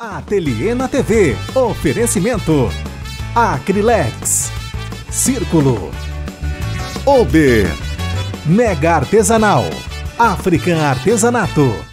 Ateliê na TV. Oferecimento. Acrilex. Círculo. Ober. Mega Artesanal. African Artesanato.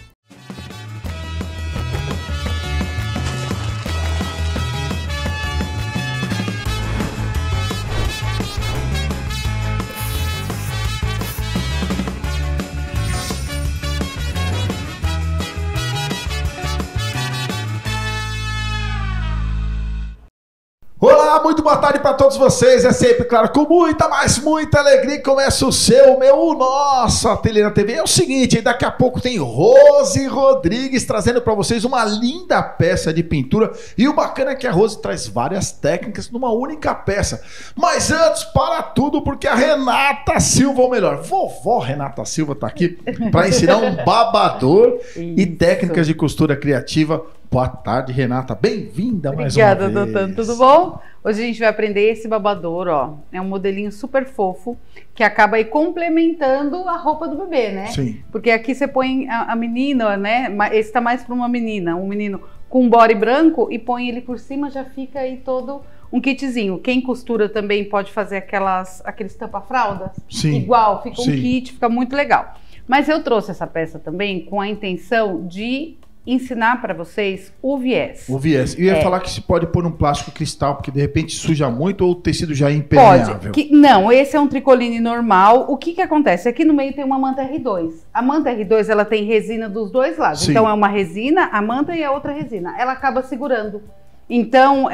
Olá, muito boa tarde para todos vocês. É sempre, claro, com muita, mas muita alegria que começa o nosso Ateliê na TV. É o seguinte, daqui a pouco tem Rose Rodrigues trazendo para vocês uma linda peça de pintura. E o bacana é que a Rose traz várias técnicas numa única peça. Mas antes, para tudo, porque a Renata Silva, ou melhor, vovó Renata Silva tá aqui para ensinar um babador e técnicas de costura criativa. Boa tarde, Renata. Bem-vinda mais uma vez. Obrigada, doutor. Tudo bom? Hoje a gente vai aprender esse babador, ó. É um modelinho super fofo que acaba aí complementando a roupa do bebê, né? Sim. Porque aqui você põe a menina, né? Esse tá mais para uma menina, um menino com um body branco e põe ele por cima, já fica aí todo um kitzinho. Quem costura também pode fazer aqueles tampa-fraldas. Sim. Igual, fica Sim. um kit, fica muito legal. Mas eu trouxe essa peça também com a intenção de ensinar para vocês o viés. O viés. Eu ia falar que se pode pôr num plástico cristal, porque de repente suja muito ou o tecido já é impermeável. Pode. Não, esse é um tricoline normal. O que que acontece? Aqui no meio tem uma manta R2. A manta R2, ela tem resina dos dois lados. Sim. Então é uma resina, a manta e a outra resina. Ela acaba segurando. Então,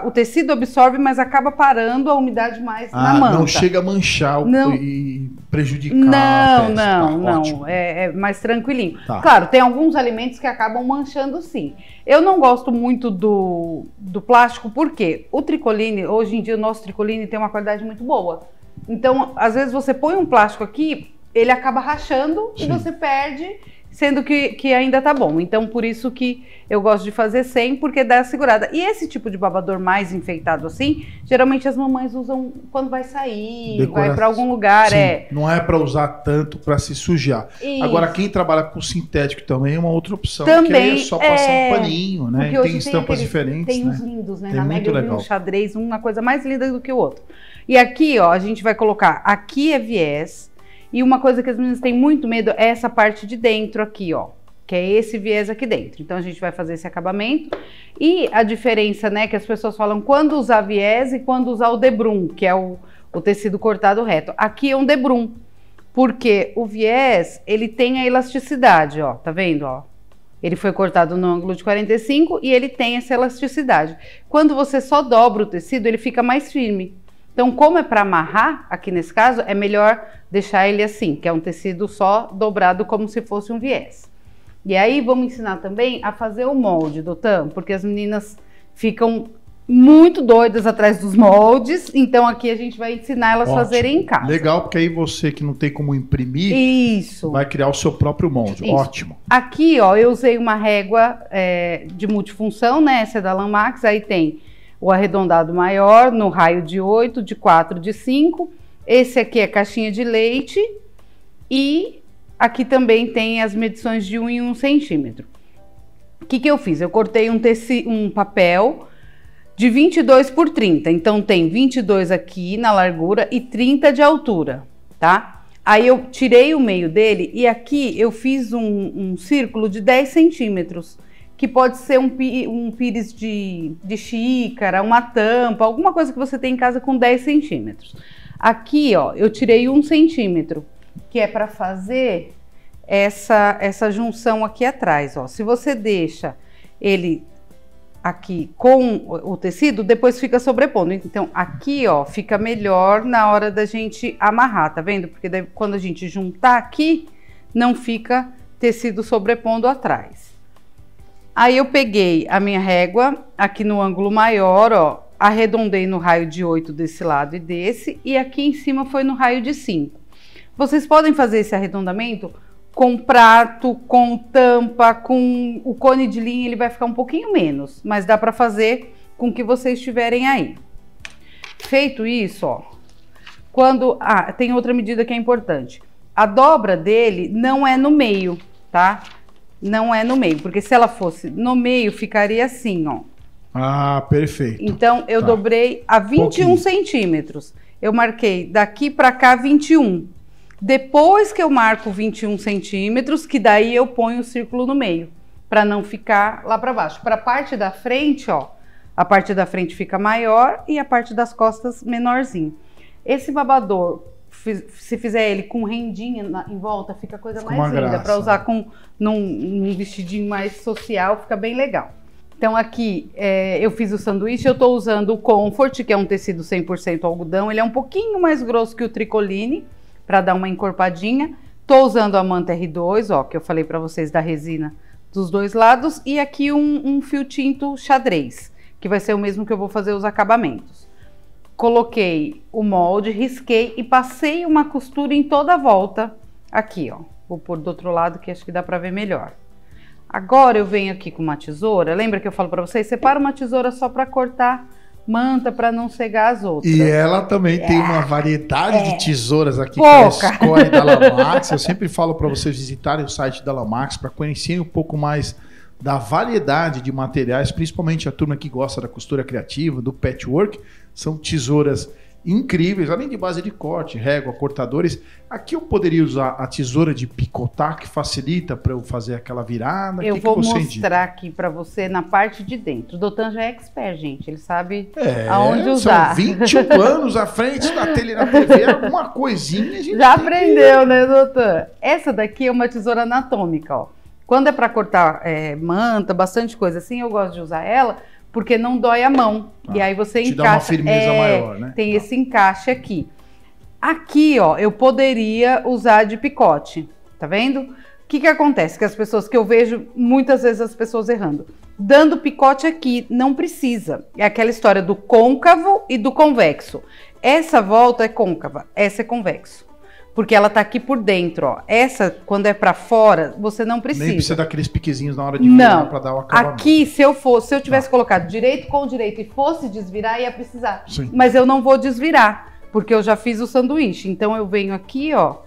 o tecido absorve, mas acaba parando a umidade mais na manta. Não chega a manchar e prejudicar a peça. Não. Ótimo. É mais tranquilinho. Tá. Claro, tem alguns alimentos que acabam manchando, sim. Eu não gosto muito do plástico, porque o tricoline, hoje em dia, o nosso tricoline tem uma qualidade muito boa. Então, às vezes você põe um plástico aqui, ele acaba rachando. Sim. E você perde, sendo que ainda tá bom. Então, por isso que eu gosto de fazer sem, porque dá a segurada. E esse tipo de babador mais enfeitado assim, geralmente as mamães usam quando vai sair, vai para algum lugar. Sim, não é para usar tanto para se sujar. Isso. Agora, quem trabalha com sintético também é uma outra opção. Também que é só passar um paninho, né? Tem estampas diferentes. Tem né? uns lindos, né? Tem Na muito Mega, legal. um xadrez, uma coisa mais linda do que o outro. E aqui, ó, a gente vai colocar, aqui é viés. E uma coisa que as meninas têm muito medo é essa parte de dentro aqui, ó. Que é esse viés aqui dentro. Então, a gente vai fazer esse acabamento. E a diferença, né, que as pessoas falam quando usar viés e quando usar o debrum, que é o tecido cortado reto. Aqui é um debrum, porque o viés, ele tem a elasticidade, ó. Tá vendo, ó? Ele foi cortado no ângulo de 45 e ele tem essa elasticidade. Quando você só dobra o tecido, ele fica mais firme. Então, como é para amarrar, aqui nesse caso, é melhor deixar ele assim, que é um tecido só dobrado como se fosse um viés. E aí, vamos ensinar também a fazer o molde, doutor, porque as meninas ficam muito doidas atrás dos moldes, então aqui a gente vai ensinar elas a fazerem em casa. Legal, porque aí você que não tem como imprimir, isso, vai criar o seu próprio molde. Isso. Ótimo. Aqui, ó, eu usei uma régua de multifunção, né, essa é da Lanmax, aí tem o arredondado maior, no raio de 8, de 4, de 5. Esse aqui é caixinha de leite. E aqui também tem as medições de 1 em 1 centímetro. O que que eu fiz? Eu cortei um papel de 22 por 30. Então, tem 22 aqui na largura e 30 de altura, tá? Aí, eu tirei o meio dele e aqui eu fiz um círculo de 10 centímetros. Que pode ser um pires de xícara, uma tampa, alguma coisa que você tem em casa com 10 centímetros. Aqui, ó, eu tirei 1 centímetro, que é para fazer essa junção aqui atrás, ó. Se você deixa ele aqui com o tecido, depois fica sobrepondo. Então, aqui, ó, fica melhor na hora da gente amarrar, tá vendo? Porque daí, quando a gente juntar aqui, não fica tecido sobrepondo atrás. Aí eu peguei a minha régua aqui no ângulo maior, ó, arredondei no raio de 8 desse lado e desse, e aqui em cima foi no raio de 5. Vocês podem fazer esse arredondamento com prato, com tampa, com o cone de linha, ele vai ficar um pouquinho menos, mas dá para fazer com o que vocês tiverem aí. Feito isso, ó, tem outra medida que é importante. A dobra dele não é no meio, tá? Não é no meio, porque se ela fosse no meio, ficaria assim, ó. Ah, perfeito. Então, eu dobrei a 21 centímetros. Eu marquei daqui para cá 21. Depois que eu marco 21 centímetros, que daí eu ponho o círculo no meio, para não ficar lá para baixo. Para a parte da frente, ó, a parte da frente fica maior e a parte das costas menorzinho. Esse babador, se fizer ele com rendinha em volta, fica a coisa mais linda. Para usar num vestidinho mais social, fica bem legal. Então aqui eu fiz o sanduíche, eu estou usando o Comfort, que é um tecido 100% algodão. Ele é um pouquinho mais grosso que o Tricoline, para dar uma encorpadinha. Estou usando a manta R2, ó, que eu falei para vocês da resina dos dois lados. E aqui um fio tinto xadrez, que vai ser o mesmo que eu vou fazer os acabamentos. Coloquei o molde, risquei e passei uma costura em toda a volta. Aqui, ó. Vou pôr do outro lado que acho que dá para ver melhor. Agora eu venho aqui com uma tesoura. Lembra que eu falo para vocês? Separa uma tesoura só para cortar manta, para não cegar as outras. E ela também tem uma variedade de tesouras aqui que ela escolhe da Lamax. Eu sempre falo para vocês visitarem o site da Lamax para conhecerem um pouco mais da variedade de materiais, principalmente a turma que gosta da costura criativa, do patchwork. São tesouras incríveis, além de base de corte, régua, cortadores. Aqui eu poderia usar a tesoura de picotar, que facilita para eu fazer aquela virada. Eu vou mostrar aqui para você na parte de dentro. O Doutan já é expert, gente. Ele sabe aonde usar. São 21 anos à frente da tele na TV, alguma coisinha a gente já aprendeu, né, Doutan? Essa daqui é uma tesoura anatômica, ó. Quando é para cortar manta, bastante coisa assim, eu gosto de usar ela, porque não dói a mão. E aí você encaixa. Dá uma firmeza maior, né? Tem esse encaixe aqui. Aqui, ó, eu poderia usar de picote. Tá vendo? O que acontece? Que as pessoas que eu vejo, muitas vezes as pessoas errando. Dando picote aqui, não precisa. É aquela história do côncavo e do convexo. Essa volta é côncava, essa é convexo. Porque ela tá aqui por dentro, ó. Essa, quando é pra fora, você não precisa. Nem precisa daqueles piquezinhos na hora de virar pra dar o acabamento. Aqui, se eu tivesse colocado direito com direito e fosse desvirar, ia precisar. Sim. Mas eu não vou desvirar, porque eu já fiz o sanduíche. Então, eu venho aqui, ó.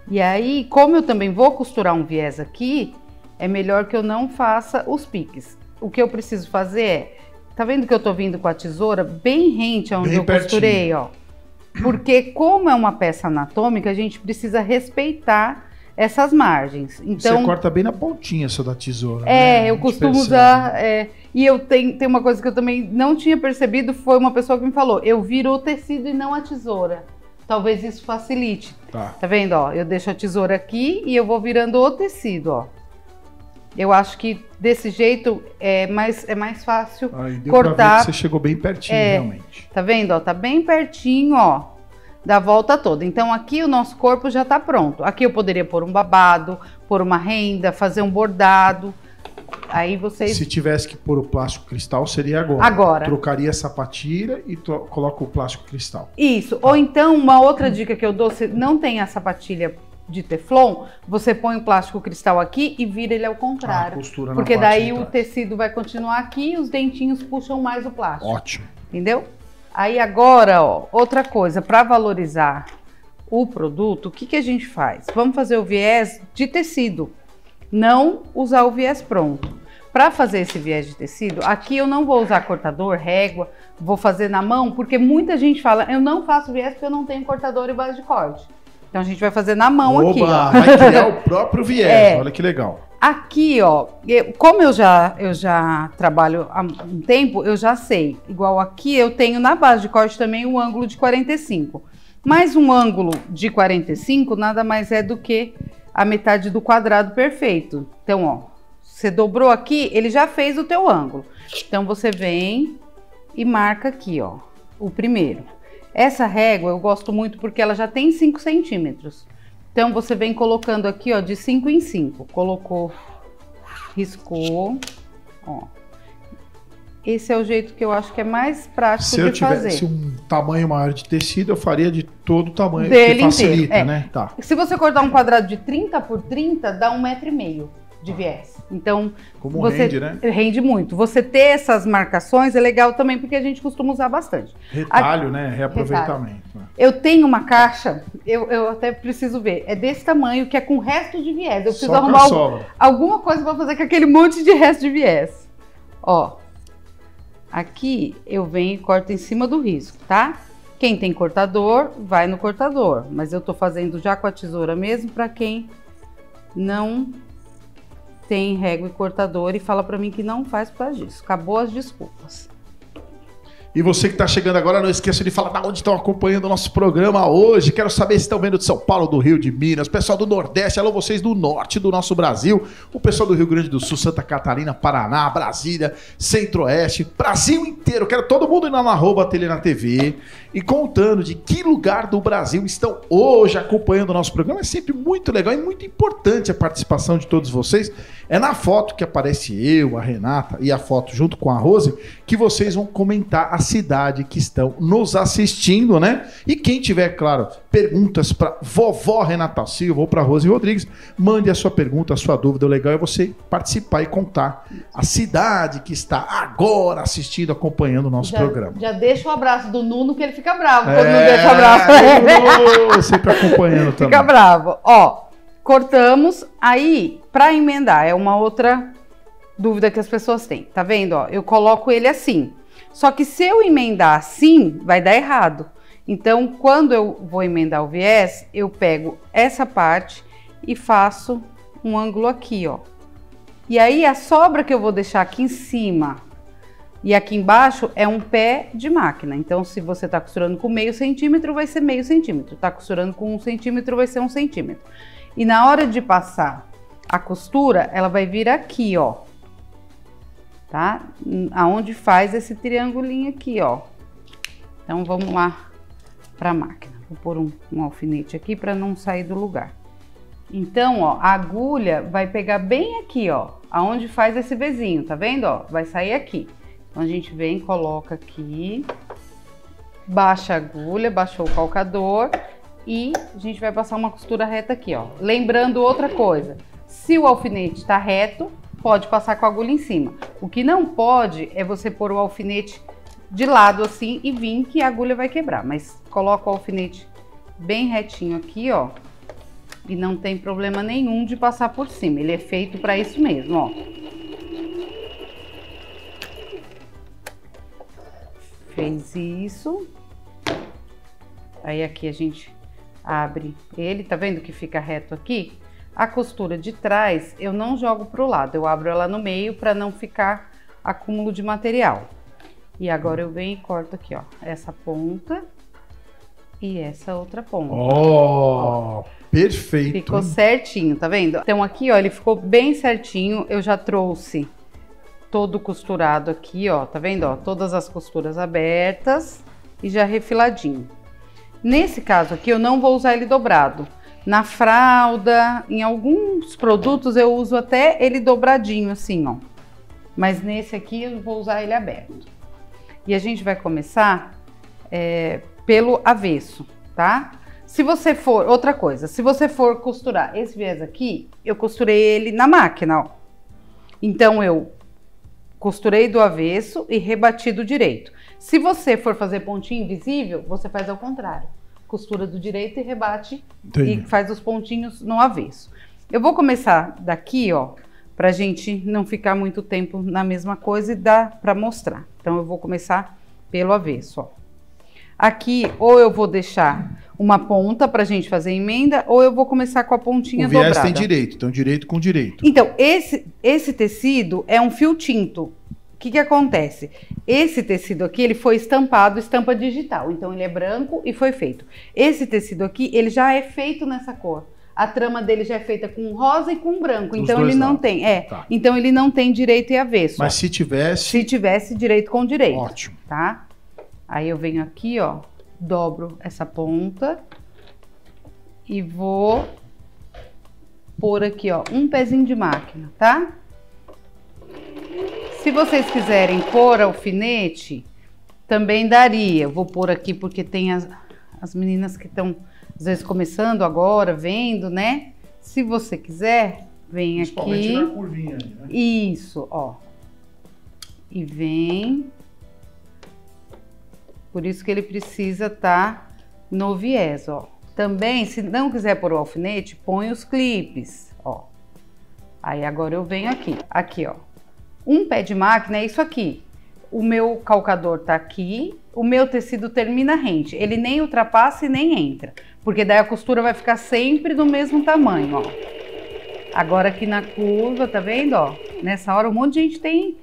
E aí, como eu também vou costurar um viés aqui, é melhor que eu não faça os piques. O que eu preciso fazer é... Tá vendo que eu tô vindo com a tesoura bem rente aonde eu costurei, ó? Porque como é uma peça anatômica, a gente precisa respeitar essas margens. Então, você corta bem na pontinha essa da tesoura. né? Eu costumo usar... e eu tenho uma coisa que eu também não tinha percebido, foi uma pessoa que me falou, eu viro o tecido e não a tesoura. Talvez isso facilite. Tá vendo, ó? Eu deixo a tesoura aqui e eu vou virando o tecido, ó. Eu acho que desse jeito é mais fácil cortar. Pra ver que você chegou bem pertinho, realmente. Tá vendo, ó? Tá bem pertinho, ó, da volta toda. Então aqui o nosso corpo já tá pronto. Aqui eu poderia pôr um babado, pôr uma renda, fazer um bordado. Aí vocês... Se tivesse que pôr o plástico cristal, seria agora. Agora. Trocaria a sapatilha e coloca o plástico cristal. Isso. Ou então, uma outra dica que eu dou, se não tem a sapatilha de teflon, você põe o plástico cristal aqui e vira ele ao contrário. Costura na porque daí o trás. Tecido vai continuar aqui e os dentinhos puxam mais o plástico. Ótimo. Entendeu? Aí agora, ó, outra coisa, para valorizar o produto, o que a gente faz? Vamos fazer o viés de tecido, não usar o viés pronto. Para fazer esse viés de tecido, aqui eu não vou usar cortador, régua, vou fazer na mão, porque muita gente fala, eu não faço viés porque eu não tenho cortador e base de corte. Então a gente vai fazer na mão aqui, ó. Vai criar o próprio viés, olha que legal. Aqui, ó, como eu já trabalho há um tempo, eu já sei. Igual aqui eu tenho na base de corte também um ângulo de 45. Mas um ângulo de 45 nada mais é do que a metade do quadrado perfeito. Então, ó, você dobrou aqui, ele já fez o teu ângulo. Então você vem e marca aqui, ó, o primeiro. Essa régua eu gosto muito porque ela já tem 5 centímetros. Então, você vem colocando aqui, ó, de 5 em 5. Colocou, riscou, ó. Esse é o jeito que eu acho que é mais prático de fazer. Se eu tivesse um tamanho maior de tecido, eu faria de todo o tamanho, que facilita, né? Tá. Se você cortar um quadrado de 30 por 30, dá 1,5 m de viés. Então, como você rende, né? Rende muito. Você ter essas marcações é legal também, porque a gente costuma usar bastante. Retalho, né? Reaproveitamento. Retalho. Eu tenho uma caixa, eu até preciso ver, é desse tamanho, que é com resto de viés. Eu preciso arrumar alguma coisa para fazer com aquele monte de resto de viés. Ó, aqui eu venho e corto em cima do risco, tá? Quem tem cortador, vai no cortador. Mas eu tô fazendo já com a tesoura mesmo, para quem não tem régua e cortador e fala para mim que não faz por causa disso. Acabou as desculpas. E você que está chegando agora, não esqueça de falar de onde estão acompanhando o nosso programa hoje. Quero saber se estão vendo de São Paulo, do Rio, de Minas, pessoal do Nordeste, alô vocês do Norte do nosso Brasil, o pessoal do Rio Grande do Sul, Santa Catarina, Paraná, Brasília, Centro-Oeste, Brasil inteiro. Quero todo mundo indo na @Ateliê TV e contando de que lugar do Brasil estão hoje acompanhando o nosso programa. É sempre muito legal e muito importante a participação de todos vocês. É na foto que aparece eu, a Renata e a foto junto com a Rose que vocês vão comentar a cidade que estão nos assistindo, né? E quem tiver, claro, perguntas para vovó Renata Silva ou para Rose Rodrigues, mande a sua pergunta, a sua dúvida. O legal é você participar e contar a cidade que está agora assistindo, acompanhando o nosso programa. Já deixa o abraço do Nuno, que ele fica bravo quando não deixa o abraço pra ele. Sempre acompanhando também. Fica bravo. Ó, cortamos, aí, para emendar, é uma outra dúvida que as pessoas têm. Tá vendo? Ó, eu coloco ele assim. Só que se eu emendar assim, vai dar errado. Então, quando eu vou emendar o viés, eu pego essa parte e faço um ângulo aqui, ó. E aí, a sobra que eu vou deixar aqui em cima e aqui embaixo é um pé de máquina. Então, se você tá costurando com meio centímetro, vai ser meio centímetro. Tá costurando com 1 centímetro, vai ser 1 centímetro. E na hora de passar a costura, ela vai vir aqui, ó. Tá? Aonde faz esse triangulinho aqui, ó. Então, vamos lá para a máquina. Vou pôr um alfinete aqui para não sair do lugar. Então, ó, a agulha vai pegar bem aqui, ó, aonde faz esse Vzinho, tá vendo, ó? Vai sair aqui. Então, a gente vem, coloca aqui, baixa a agulha, baixou o calcador e a gente vai passar uma costura reta aqui, ó. Lembrando outra coisa, se o alfinete tá reto, pode passar com a agulha em cima. O que não pode é você pôr o alfinete de lado assim e vir que a agulha vai quebrar. Mas coloca o alfinete bem retinho aqui, ó. E não tem problema nenhum de passar por cima. Ele é feito para isso mesmo, ó. Fez isso. Aí aqui a gente abre ele, tá vendo que fica reto aqui? A costura de trás eu não jogo pro lado, eu abro ela no meio para não ficar acúmulo de material. E agora eu venho e corto aqui, ó, essa ponta e essa outra ponta. Ó, perfeito. Ficou certinho, tá vendo? Então aqui, ó, ele ficou bem certinho, eu já trouxe todo costurado aqui, ó, tá vendo, ó, todas as costuras abertas e já refiladinho. Nesse caso aqui eu não vou usar ele dobrado. Na fralda, em alguns produtos eu uso até ele dobradinho assim, ó. Mas nesse aqui eu vou usar ele aberto. E a gente vai começar pelo avesso, tá? Se você for, outra coisa, se você for costurar esse viés aqui, eu costurei ele na máquina, ó. Então eu costurei do avesso e rebati do direito. Se você for fazer pontinho invisível, você faz ao contrário. Costura do direito e rebate. Entendi. E faz os pontinhos no avesso. Eu vou começar daqui, ó, pra gente não ficar muito tempo na mesma coisa e dá pra mostrar. Então eu vou começar pelo avesso, ó. Aqui, ou eu vou deixar uma ponta pra gente fazer emenda, ou eu vou começar com a pontinha dobrada. O viés tem direito, então direito com direito. Então, esse tecido é um fio tinto. O que acontece? Esse tecido aqui, ele foi estampado, estampa digital. Então, ele é branco e foi feito. Esse tecido aqui, ele já é feito nessa cor. A trama dele já é feita com rosa e com branco. Então, ele não tem... Tá. Então, ele não tem direito e avesso. Mas se tivesse... Se tivesse direito com direito. Ótimo. Tá? Aí, eu venho aqui, ó, dobro essa ponta e vou pôr aqui, ó, um pezinho de máquina, tá? Se vocês quiserem pôr alfinete, também daria. Eu vou pôr aqui porque tem as meninas que estão, às vezes, começando agora, vendo, né? Se você quiser, vem aqui. Principalmente na curvinha, né? Isso, ó. E vem. Por isso que ele precisa estar no viés, ó. Também, se não quiser pôr o alfinete, põe os clipes, ó. Aí agora eu venho aqui, ó. Um pé de máquina é isso aqui. O meu calcador tá aqui, o meu tecido termina rente. Ele nem ultrapassa e nem entra, porque daí a costura vai ficar sempre do mesmo tamanho, ó. Agora aqui na curva, tá vendo, ó? Nessa hora um monte de gente tem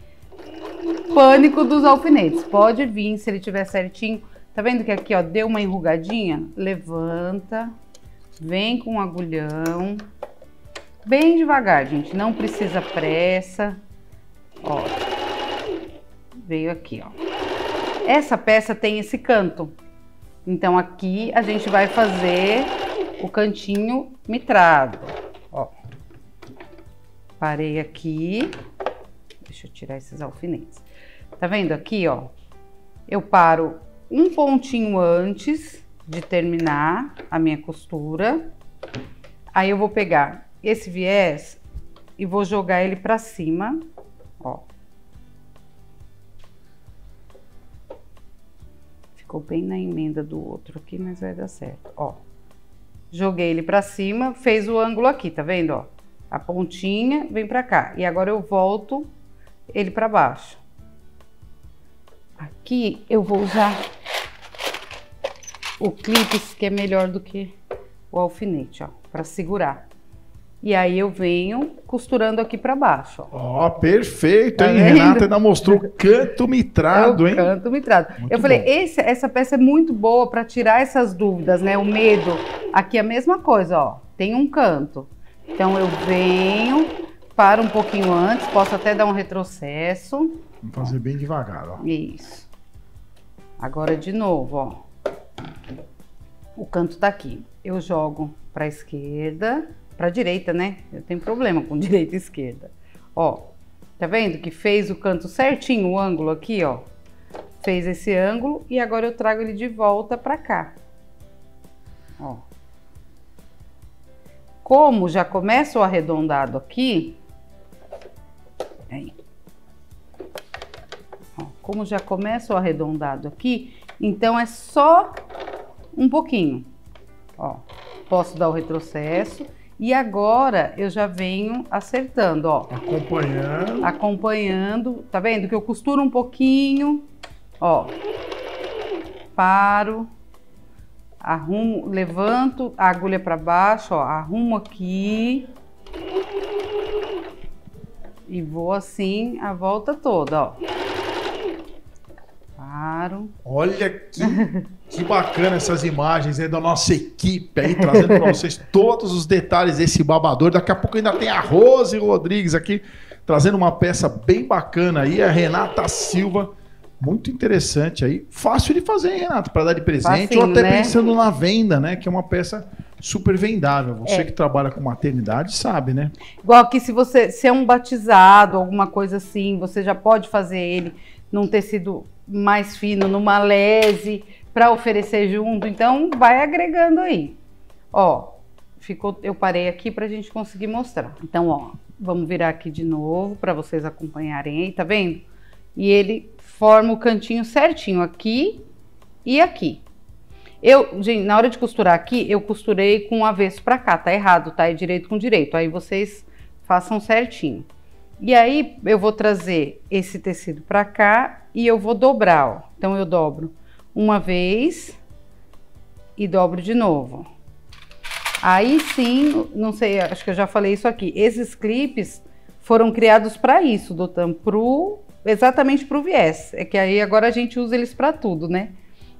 pânico dos alfinetes. Pode vir se ele tiver certinho. Tá vendo que aqui, ó, deu uma enrugadinha? Levanta, vem com o agulhão. Bem devagar, gente, não precisa pressa. Ó, veio aqui, ó. Essa peça tem esse canto. Então aqui a gente vai fazer o cantinho mitrado, ó. Parei aqui. Deixa eu tirar esses alfinetes. Tá vendo aqui, ó? Eu paro um pontinho antes de terminar a minha costura. Aí eu vou pegar esse viés e vou jogar ele pra cima, ó. Ficou bem na emenda do outro aqui, mas vai dar certo, ó. Joguei ele pra cima, fez o ângulo aqui, tá vendo, ó? A pontinha vem pra cá. E agora eu volto ele pra baixo. Aqui eu vou usar o clipe, que é melhor do que o alfinete, ó, pra segurar. E aí eu venho costurando aqui pra baixo, ó. Ó, perfeito, Tá hein? vendo? Renata ainda mostrou canto mitrado, hein? Canto mitrado. Muito eu falei, bom. essa peça é muito boa para tirar essas dúvidas, né? O medo. Aqui é a mesma coisa, ó. Tem um canto. Então eu venho, paro um pouquinho antes, posso até dar um retrocesso. Vamos fazer bem devagar, ó. Isso. Agora de novo, ó. O canto tá aqui. Eu jogo para a esquerda, para a direita, né? Eu tenho problema com direita e esquerda. Ó, tá vendo que fez o canto certinho, o ângulo aqui, ó. Fez esse ângulo e agora eu trago ele de volta para cá. Ó. Como já começa o arredondado aqui, aí. Ó, como já começa o arredondado aqui, então é só um pouquinho, ó. Posso dar o retrocesso e agora eu já venho acertando, ó. Acompanhando. Acompanhando, tá vendo que eu costuro um pouquinho, ó. Paro, arrumo, levanto a agulha para baixo, ó, arrumo aqui e vou assim a volta toda, ó. Paro. Olha que bacana essas imagens aí da nossa equipe aí, trazendo para vocês todos os detalhes desse babador. Daqui a pouco ainda tem a Rose Rodrigues aqui, trazendo uma peça bem bacana aí, a Renata Silva. Muito interessante aí. Fácil de fazer, hein, Renata? Para dar de presente. Facinho, ou até né? pensando na venda, né? Que é uma peça super vendável. Você que trabalha com maternidade sabe, né? Igual aqui, se é um batizado, alguma coisa assim, você já pode fazer ele num tecido mais fino, numa lese, para oferecer junto. Então, vai agregando aí. Ó, eu parei aqui pra gente conseguir mostrar. Então, ó, vamos virar aqui de novo para vocês acompanharem aí, tá vendo? E ele forma o cantinho certinho aqui e aqui. Gente, na hora de costurar aqui, eu costurei com o avesso pra cá, tá errado, tá? É direito com direito, aí vocês façam certinho. E aí, eu vou trazer esse tecido pra cá e eu vou dobrar, ó. Então, eu dobro uma vez e dobro de novo. Aí sim, não sei, acho que eu já falei isso aqui, esses clipes foram criados para isso, Dotan, exatamente pro viés. É que aí agora a gente usa eles para tudo, né?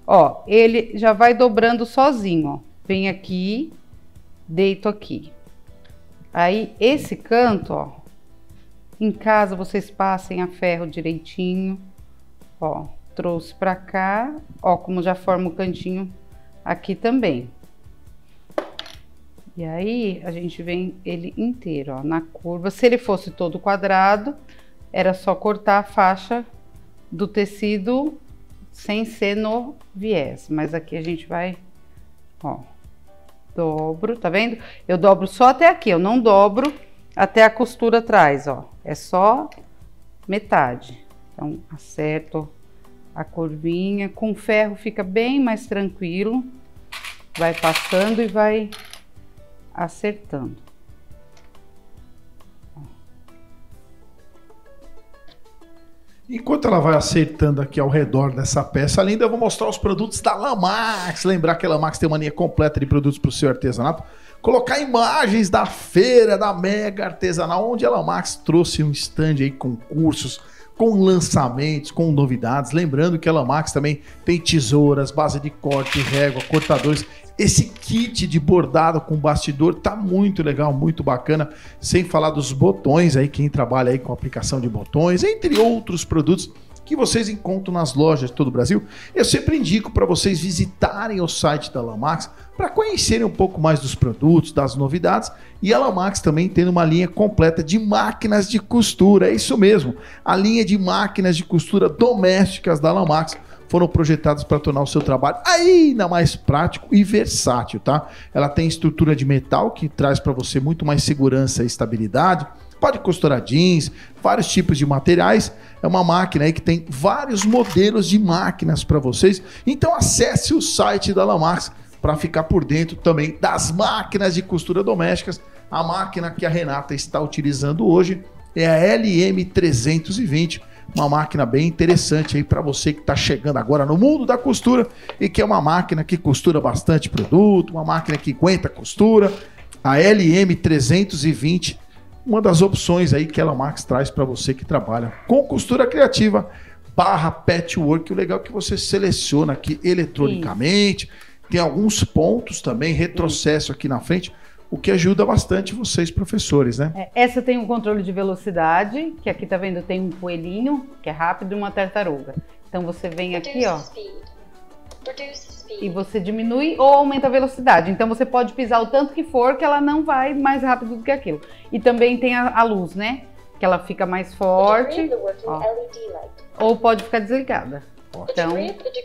Ó, ele já vai dobrando sozinho, ó. Vem aqui, deito aqui. Aí, esse canto, ó, em casa vocês passem a ferro direitinho, ó, trouxe pra cá, ó, como já forma o cantinho aqui também. E aí, a gente vem ele inteiro, ó, na curva. Se ele fosse todo quadrado, era só cortar a faixa do tecido sem ser no viés. Mas aqui a gente vai, ó, dobro, tá vendo? Eu dobro só até aqui, eu não dobro até a costura atrás, ó. É só metade. Então, acerto a curvinha. Com ferro fica bem mais tranquilo. vai passando e vai acertando. Enquanto ela vai acertando aqui ao redor dessa peça linda, eu vou mostrar os produtos da Lamax. Lembrar que a Lamax tem uma linha completa de produtos para o seu artesanato. Colocar imagens da feira da Mega Artesanal, onde a Lamax trouxe um stand aí com cursos, com lançamentos, com novidades. Lembrando que a Lamax também tem tesouras, base de corte, régua, cortadores. Esse kit de bordado com bastidor tá muito legal, muito bacana. Sem falar dos botões aí, quem trabalha aí com aplicação de botões, entre outros produtos que vocês encontram nas lojas de todo o Brasil. Eu sempre indico para vocês visitarem o site da Lamax para conhecerem um pouco mais dos produtos, das novidades. E a Lamax também tem uma linha completa de máquinas de costura, é isso mesmo. A linha de máquinas de costura domésticas da Lamax foram projetadas para tornar o seu trabalho ainda mais prático e versátil, tá? Ela tem estrutura de metal que traz para você muito mais segurança e estabilidade. Pode costurar jeans, vários tipos de materiais. É uma máquina aí que tem vários modelos de máquinas para vocês. Então acesse o site da Lamax para ficar por dentro também das máquinas de costura domésticas. A máquina que a Renata está utilizando hoje é a LM320. Uma máquina bem interessante aí para você que está chegando agora no mundo da costura e que é uma máquina que costura bastante produto, uma máquina que aguenta costura. A LM320, uma das opções aí que a Lamax traz para você que trabalha com costura criativa / patchwork. O legal é que você seleciona aqui eletronicamente. Tem alguns pontos também, retrocesso aqui na frente, o que ajuda bastante vocês, professores, né? Essa tem um controle de velocidade, que aqui tá vendo, tem um coelhinho, que é rápido, e uma tartaruga. Então você vem aqui, ó, e você diminui ou aumenta a velocidade. Então você pode pisar o tanto que for, que ela não vai mais rápido do que aquilo. E também tem a luz, né? Que ela fica mais forte, ó, ou pode ficar desligada. Então,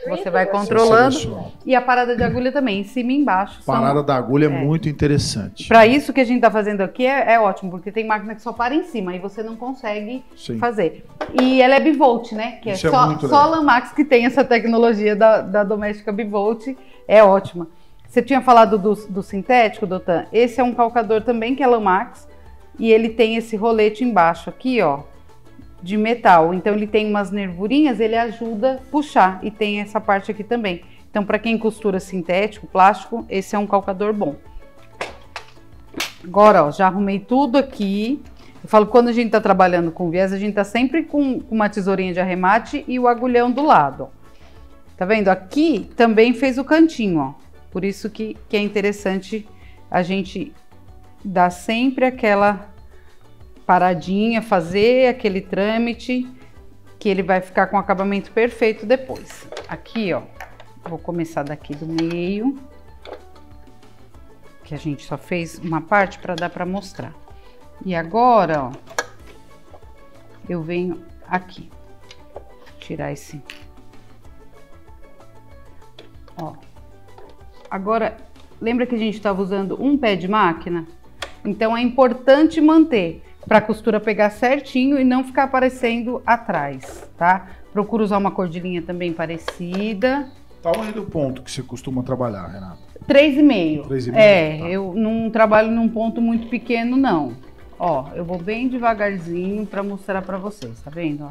você vai controlando. E a parada de agulha também, em cima e embaixo. Parada da agulha é muito interessante. Para isso que a gente tá fazendo aqui é ótimo, porque tem máquina que só para em cima e você não consegue fazer. E ela é bivolt, né? Que só a Lamax que tem essa tecnologia da doméstica bivolt. É ótima. Você tinha falado do sintético, Dotan? Esse é um calcador também que é Lamax. E ele tem esse rolete embaixo aqui, ó, de metal. Então ele tem umas nervurinhas, ele ajuda a puxar, e tem essa parte aqui também. Então para quem costura sintético, plástico, esse é um calcador bom. Agora, ó, já arrumei tudo aqui. Eu falo que quando a gente tá trabalhando com viés, a gente tá sempre com uma tesourinha de arremate e o agulhão do lado, ó. Tá vendo? Aqui também fez o cantinho, ó. Por isso que é interessante a gente dar sempre aquela paradinha, fazer aquele trâmite, que ele vai ficar com acabamento perfeito depois. Aqui, ó, vou começar daqui do meio, que a gente só fez uma parte para dar para mostrar. E agora, ó, eu venho aqui, tirar esse, ó. Agora, lembra que a gente estava usando um pé de máquina? Então é importante manter, para a costura pegar certinho e não ficar aparecendo atrás, tá? Procura usar uma cordilhinha também parecida. Tamanho do ponto que você costuma trabalhar, Renata? 3,5. 3,5. Tá. Eu não trabalho num ponto muito pequeno, não. Ó, eu vou bem devagarzinho para mostrar para vocês, tá vendo? Ó.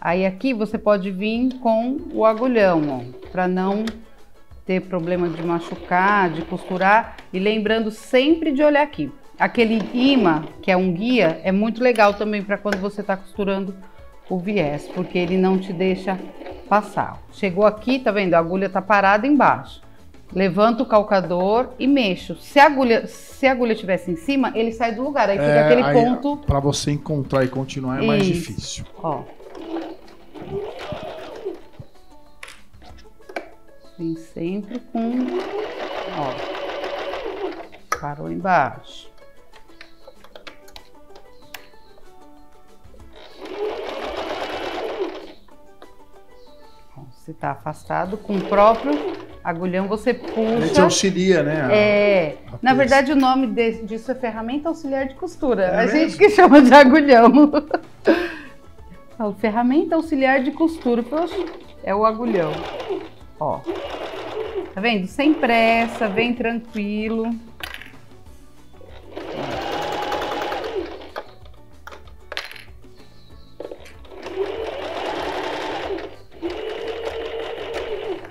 Aí aqui você pode vir com o agulhão, ó, para não ter problema de machucar, de costurar. E lembrando sempre de olhar aqui. Aquele imã, que é um guia, é muito legal também para quando você está costurando o viés, porque ele não te deixa passar. Chegou aqui, tá vendo? A agulha tá parada embaixo. Levanto o calcador e mexo. Se a agulha estivesse em cima, ele sai do lugar. Aí fica aquele ponto. Para você encontrar e continuar é mais difícil. Ó. Vem sempre com. Ó. Parou embaixo. Você está afastado, com o próprio agulhão você puxa. Ele te auxilia, né? Na verdade o nome disso é ferramenta auxiliar de costura. A gente que chama de agulhão. Falo, ferramenta auxiliar de costura. Poxa, é o agulhão. Ó. Tá vendo? Sem pressa, bem tranquilo.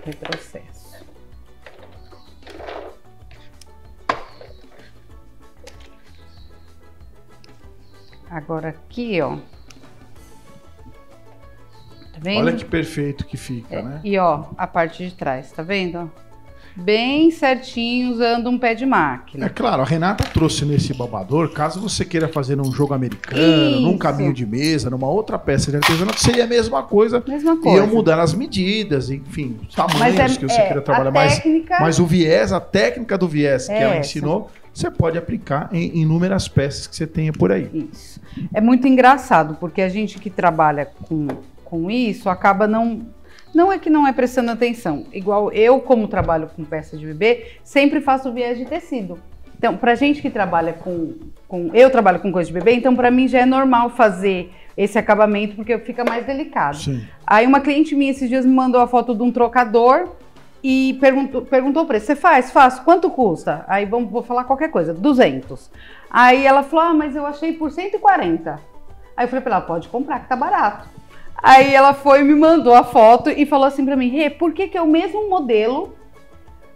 Retrocesso. Agora aqui, ó. Tá vendo? Olha que perfeito que fica, né? E ó, a parte de trás, tá vendo? Bem certinho, usando um pé de máquina. É claro, a Renata trouxe nesse babador, caso você queira fazer num jogo americano, num caminho de mesa, numa outra peça de artesanato, seria a mesma coisa. Mesma coisa. Iam mudar as medidas, enfim, os tamanhos que você queira trabalhar. Mas o viés, a técnica do viés que ela ensinou, você pode aplicar em inúmeras peças que você tenha por aí. Isso. É muito engraçado, porque a gente que trabalha com isso acaba não é que não é prestando atenção. Igual eu, como trabalho com peça de bebê, sempre faço viés de tecido. Então, pra gente que trabalha eu trabalho com coisa de bebê, então pra mim já é normal fazer esse acabamento, porque fica mais delicado. Sim. Aí uma cliente minha esses dias me mandou a foto de um trocador e perguntou o preço. Você faz? Faço. Quanto custa? Aí vou falar qualquer coisa, 200. Aí ela falou, mas eu achei por 140. Aí eu falei pra ela, pode comprar que tá barato. Aí ela foi e me mandou a foto e falou assim pra mim, Rê, por que é o mesmo modelo,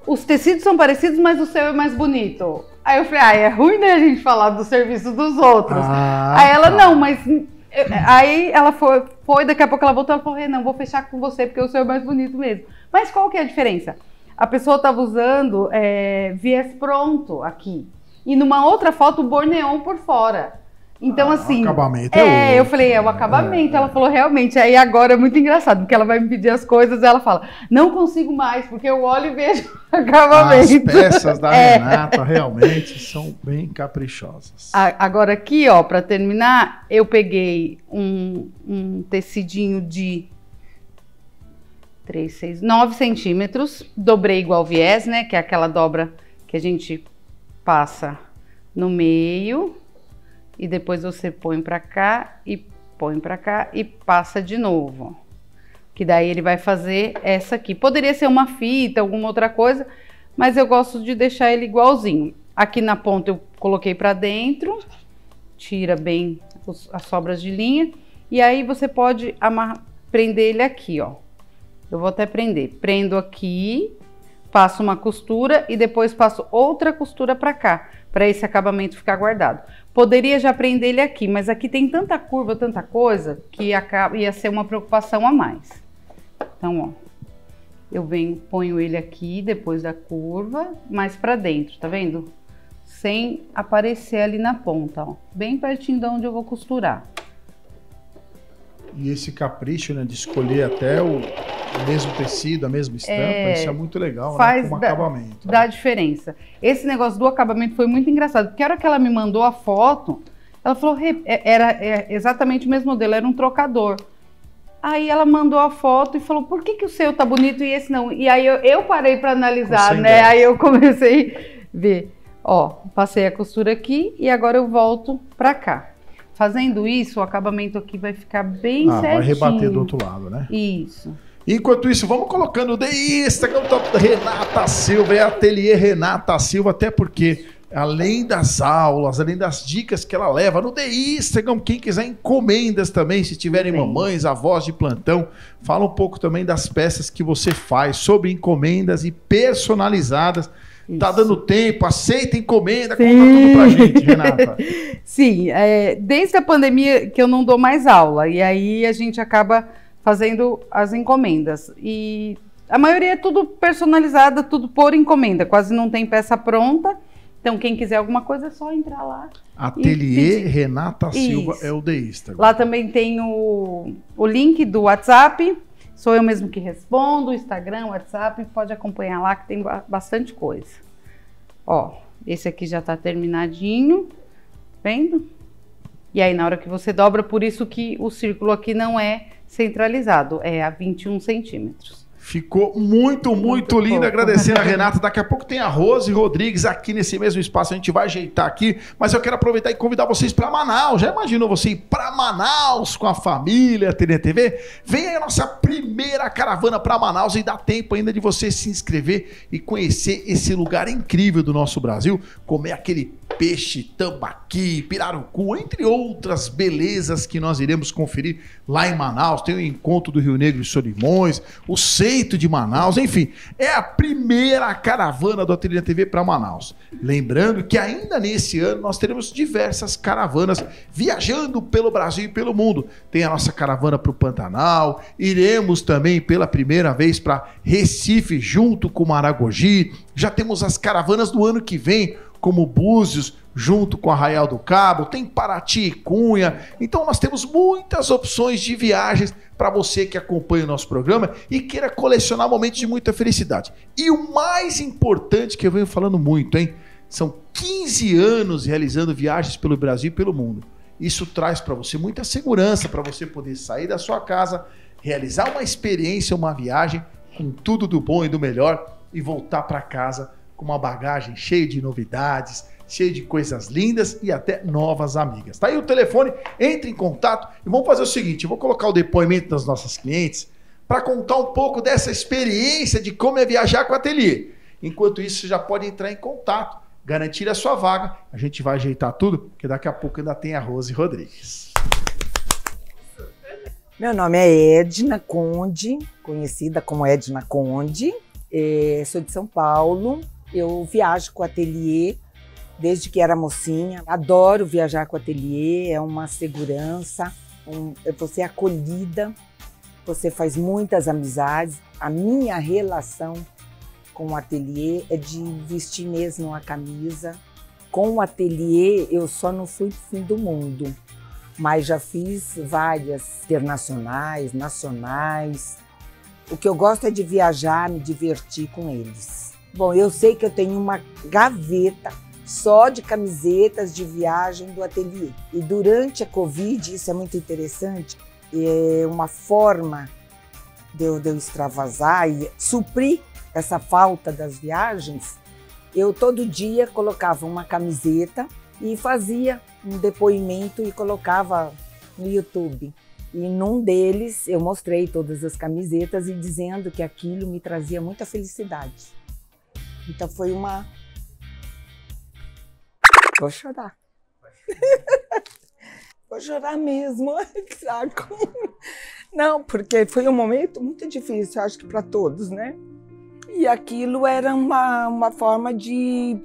os tecidos são parecidos, mas o seu é mais bonito? Aí eu falei, é ruim, né, a gente falar do serviço dos outros. Aí ela, não, mas... Aí ela foi, daqui a pouco ela voltou e falou, Rê, não, vou fechar com você porque o seu é mais bonito mesmo. Mas qual que é a diferença? A pessoa estava usando viés pronto aqui e numa outra foto o borneon por fora. Então, assim... O acabamento eu falei, o acabamento. Ela falou, realmente. Aí agora é muito engraçado, porque ela vai me pedir as coisas e ela fala, não consigo mais, porque eu olho e vejo o acabamento. As peças da Renata realmente são bem caprichosas. Agora aqui, ó, para terminar, eu peguei um tecidinho de 9 centímetros, dobrei igual viés, né, que é aquela dobra que a gente passa no meio... E depois você põe pra cá e passa de novo. Que daí ele vai fazer essa aqui. Poderia ser uma fita, alguma outra coisa, mas eu gosto de deixar ele igualzinho. Aqui na ponta eu coloquei pra dentro, tira bem as sobras de linha. E aí você pode prender ele aqui, ó. Eu vou até prender. Prendo aqui, passo uma costura e depois passo outra costura pra cá, para esse acabamento ficar guardado. Poderia já prender ele aqui, mas aqui tem tanta curva, tanta coisa, que ia ser uma preocupação a mais. Então, ó, eu ponho ele aqui, depois da curva, mais para dentro, tá vendo? Sem aparecer ali na ponta, ó, bem pertinho de onde eu vou costurar. E esse capricho, né, de escolher até o mesmo tecido, a mesma estampa, isso é muito legal, faz, né, como acabamento. Dá diferença. Esse negócio do acabamento foi muito engraçado, porque a hora que ela me mandou a foto, ela falou, era exatamente o mesmo modelo, era um trocador. Aí ela mandou a foto e falou, por que o seu tá bonito e esse não? E aí eu parei para analisar, né, aí eu comecei a ver. Ó, passei a costura aqui e agora eu volto para cá. Fazendo isso, o acabamento aqui vai ficar bem certinho. Vai rebater do outro lado, né? Isso. Enquanto isso, vamos colocando o Instagram da Renata Silva, é Ateliê Renata Silva, até porque, além das aulas, além das dicas que ela leva no Instagram, quem quiser encomendas também, se tiverem mamães, avós de plantão, fala um pouco também das peças que você faz, sobre encomendas e personalizadas. Isso. Tá dando tempo, aceita encomenda, conta tudo pra gente, Renata. Sim, desde a pandemia que eu não dou mais aula, e aí a gente acaba fazendo as encomendas. E a maioria é tudo personalizada, tudo por encomenda, quase não tem peça pronta. Então, quem quiser alguma coisa é só entrar lá. Ateliê Renata Silva. Isso. É o Instagram. Lá também tem o link do WhatsApp. Sou eu mesmo que respondo, Instagram, WhatsApp, pode acompanhar lá que tem bastante coisa. Ó, esse aqui já tá terminadinho, vendo? E aí na hora que você dobra, por isso que o círculo aqui não é centralizado, é a 21 centímetros. Ficou muito lindo, agradecendo a Renata. Daqui a pouco tem a Rose Rodrigues aqui nesse mesmo espaço, a gente vai ajeitar aqui, mas eu quero aproveitar e convidar vocês para Manaus. Já imaginou você ir para Manaus com a família TNT TV? Vem aí a nossa primeira caravana para Manaus e dá tempo ainda de você se inscrever e conhecer esse lugar incrível do nosso Brasil, comer aquele peixe, tambaqui, pirarucu, entre outras belezas que nós iremos conferir lá em Manaus. Tem o encontro do Rio Negro e Solimões, o Seito de Manaus, enfim, é a primeira caravana do Ateliê TV para Manaus. Lembrando que ainda nesse ano nós teremos diversas caravanas viajando pelo Brasil e pelo mundo. Tem a nossa caravana para o Pantanal, iremos também pela primeira vez para Recife junto com Maragogi, já temos as caravanas do ano que vem, como Búzios, junto com Arraial do Cabo, tem Paraty e Cunha. Então nós temos muitas opções de viagens para você que acompanha o nosso programa e queira colecionar momentos de muita felicidade. E o mais importante que eu venho falando muito, hein? São 15 anos realizando viagens pelo Brasil e pelo mundo. Isso traz para você muita segurança para você poder sair da sua casa, realizar uma experiência, uma viagem com tudo do bom e do melhor e voltar para casa com uma bagagem cheia de novidades, cheia de coisas lindas e até novas amigas. Tá aí o telefone, entre em contato e vamos fazer o seguinte, eu vou colocar o depoimento das nossas clientes para contar um pouco dessa experiência de como é viajar com o ateliê. Enquanto isso, você já pode entrar em contato, garantir a sua vaga, a gente vai ajeitar tudo, porque daqui a pouco ainda tem a Rose Rodrigues. Meu nome é Edna Conde, conhecida como Edna Conde, sou de São Paulo. Eu viajo com o ateliê desde que era mocinha. Adoro viajar com o ateliê, é uma segurança, você é acolhida, você faz muitas amizades. A minha relação com o ateliê é de vestir mesmo a camisa. Com o ateliê eu só não fui do fim do mundo, mas já fiz várias internacionais, nacionais. O que eu gosto é de viajar, me divertir com eles. Bom, eu sei que eu tenho uma gaveta só de camisetas de viagem do ateliê. E durante a Covid, isso é muito interessante, é uma forma de eu extravasar e suprir essa falta das viagens. Eu todo dia colocava uma camiseta e fazia um depoimento e colocava no YouTube. E num deles eu mostrei todas as camisetas e dizendo que aquilo me trazia muita felicidade. Então foi uma... Vou chorar. Vou chorar mesmo, que saco. Não, porque foi um momento muito difícil, acho que para todos, né? E aquilo era uma forma de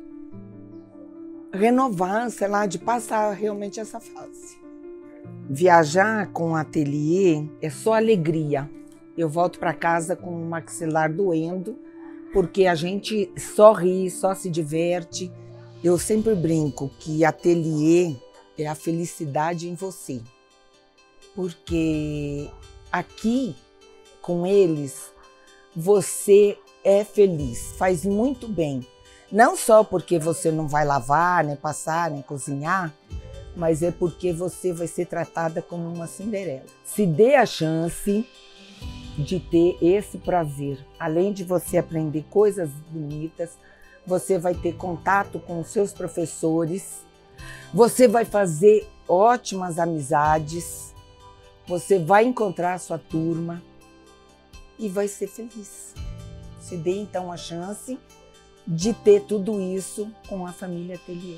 renovar, sei lá, de passar realmente essa fase. Viajar com o ateliê é só alegria. Eu volto para casa com o maxilar doendo, porque a gente só ri, só se diverte. Eu sempre brinco que ateliê é a felicidade em você. Porque aqui, com eles, você é feliz, faz muito bem. Não só porque você não vai lavar, nem passar, nem cozinhar, mas é porque você vai ser tratada como uma Cinderela. Se dê a chance de ter esse prazer. Além de você aprender coisas bonitas, você vai ter contato com os seus professores, você vai fazer ótimas amizades, você vai encontrar a sua turma e vai ser feliz. Se dê então a chance de ter tudo isso com a família Ateliê.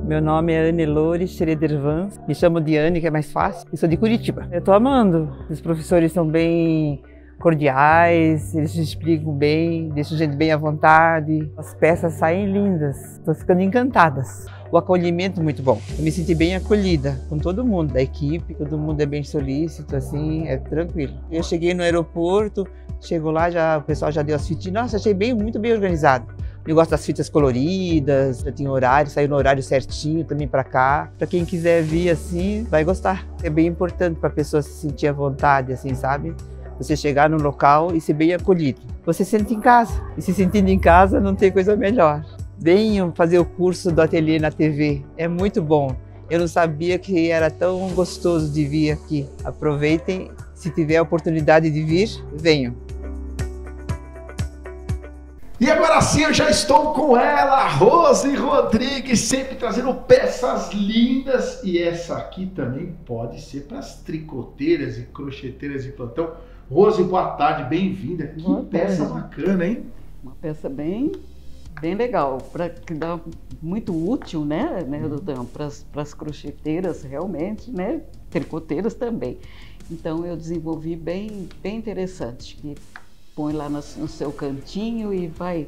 Meu nome é Anne Loure Schroeder-Van, me chamo de Anne, que é mais fácil, e sou de Curitiba. Eu tô amando, os professores são bem cordiais, eles te explicam bem, deixam a gente bem à vontade. As peças saem lindas, estou ficando encantadas. O acolhimento muito bom, eu me senti bem acolhida com todo mundo da equipe, todo mundo é bem solícito, assim, é tranquilo. Eu cheguei no aeroporto, chego lá, o pessoal já deu as fitinhas, nossa, achei muito bem organizado. Eu gosto das fitas coloridas, já tinha horário, saiu no horário certinho também para cá. Para quem quiser vir assim, vai gostar. É bem importante para a pessoa se sentir à vontade, assim, sabe? Você chegar no local e ser bem acolhido. Você se sente em casa. E se sentindo em casa, não tem coisa melhor. Venham fazer o curso do Ateliê na TV. É muito bom. Eu não sabia que era tão gostoso de vir aqui. Aproveitem, Se tiver a oportunidade de vir, venham. E agora sim eu já estou com ela, Rose Rodrigues, sempre trazendo peças lindas. E essa aqui também pode ser para as tricoteiras e crocheteiras de plantão. Rose, boa tarde, bem-vinda. Que Boa peça tarde. bacana, hein? Uma peça bem legal, que dá muito útil, né, Dudão, para as crocheteiras realmente, né, tricoteiras também. Então eu desenvolvi bem interessante, que põe lá no seu cantinho e vai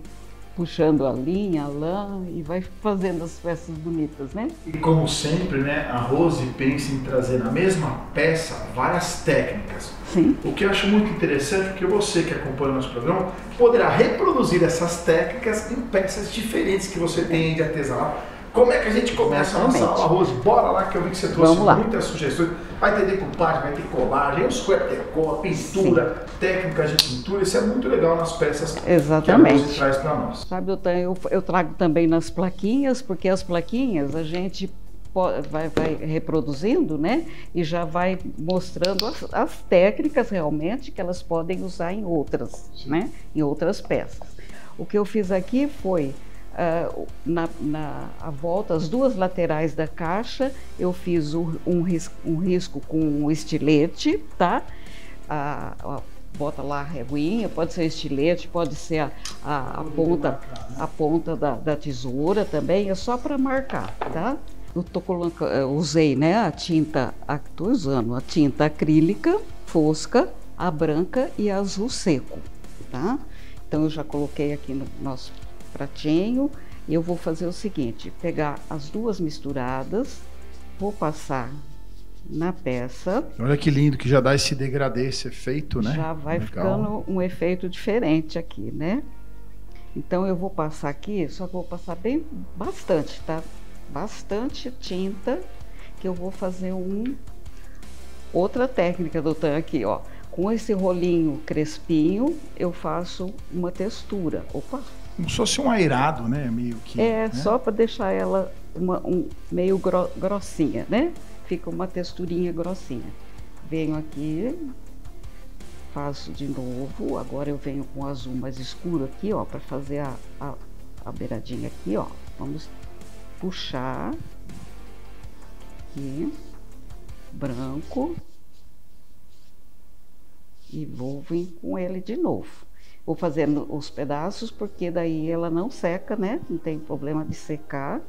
puxando a linha, a lã e vai fazendo as peças bonitas, né? E como sempre, né, a Rose pensa em trazer na mesma peça várias técnicas. Sim. O que eu acho muito interessante, porque você que acompanha o nosso programa poderá reproduzir essas técnicas em peças diferentes que você tem de artesanato. Como é que a gente começa a nossa Exatamente. aula, Rose? Bora lá, que eu vi que você trouxe Vamos lá. muitas sugestões. Vai ter decupagem, vai ter colagem, os quartecó, pintura, técnicas de pintura. Isso é muito legal nas peças que a Exatamente. Rose traz para nós. Sabe, eu trago também nas plaquinhas, porque as plaquinhas a gente vai reproduzindo, né? E já vai mostrando as técnicas realmente que elas podem usar em outras, né? Em outras peças. O que eu fiz aqui foi, a volta, as duas laterais da caixa, eu fiz um risco com um estilete, tá? Bota lá a reguinha, pode ser estilete, pode ser a ponta da tesoura também, é só para marcar, tá? Eu usei, né, tô usando a tinta acrílica, fosca, a branca e a azul seco, tá? Então eu já coloquei aqui no nosso pratinho e eu vou fazer o seguinte, pegar as duas misturadas, vou passar na peça. Olha que lindo que já dá esse degradê, esse efeito, né? Já vai Legal. ficando um efeito diferente aqui, né? Então eu vou passar aqui, só que eu vou passar bastante, tá? Bastante tinta, que eu vou fazer outra técnica do tan aqui, ó. Com esse rolinho crespinho, eu faço uma textura. Opa! Como se fosse um airado, né? Meio que. É, né? só para deixar ela meio grossinha, né? Fica uma texturinha grossinha. Venho aqui, faço de novo. Agora eu venho com o azul mais escuro aqui, ó, para fazer a beiradinha aqui, ó. Vamos puxar aqui, branco, e vou vir com ele de novo. Vou fazendo os pedaços, porque daí ela não seca, né? Não tem problema de secar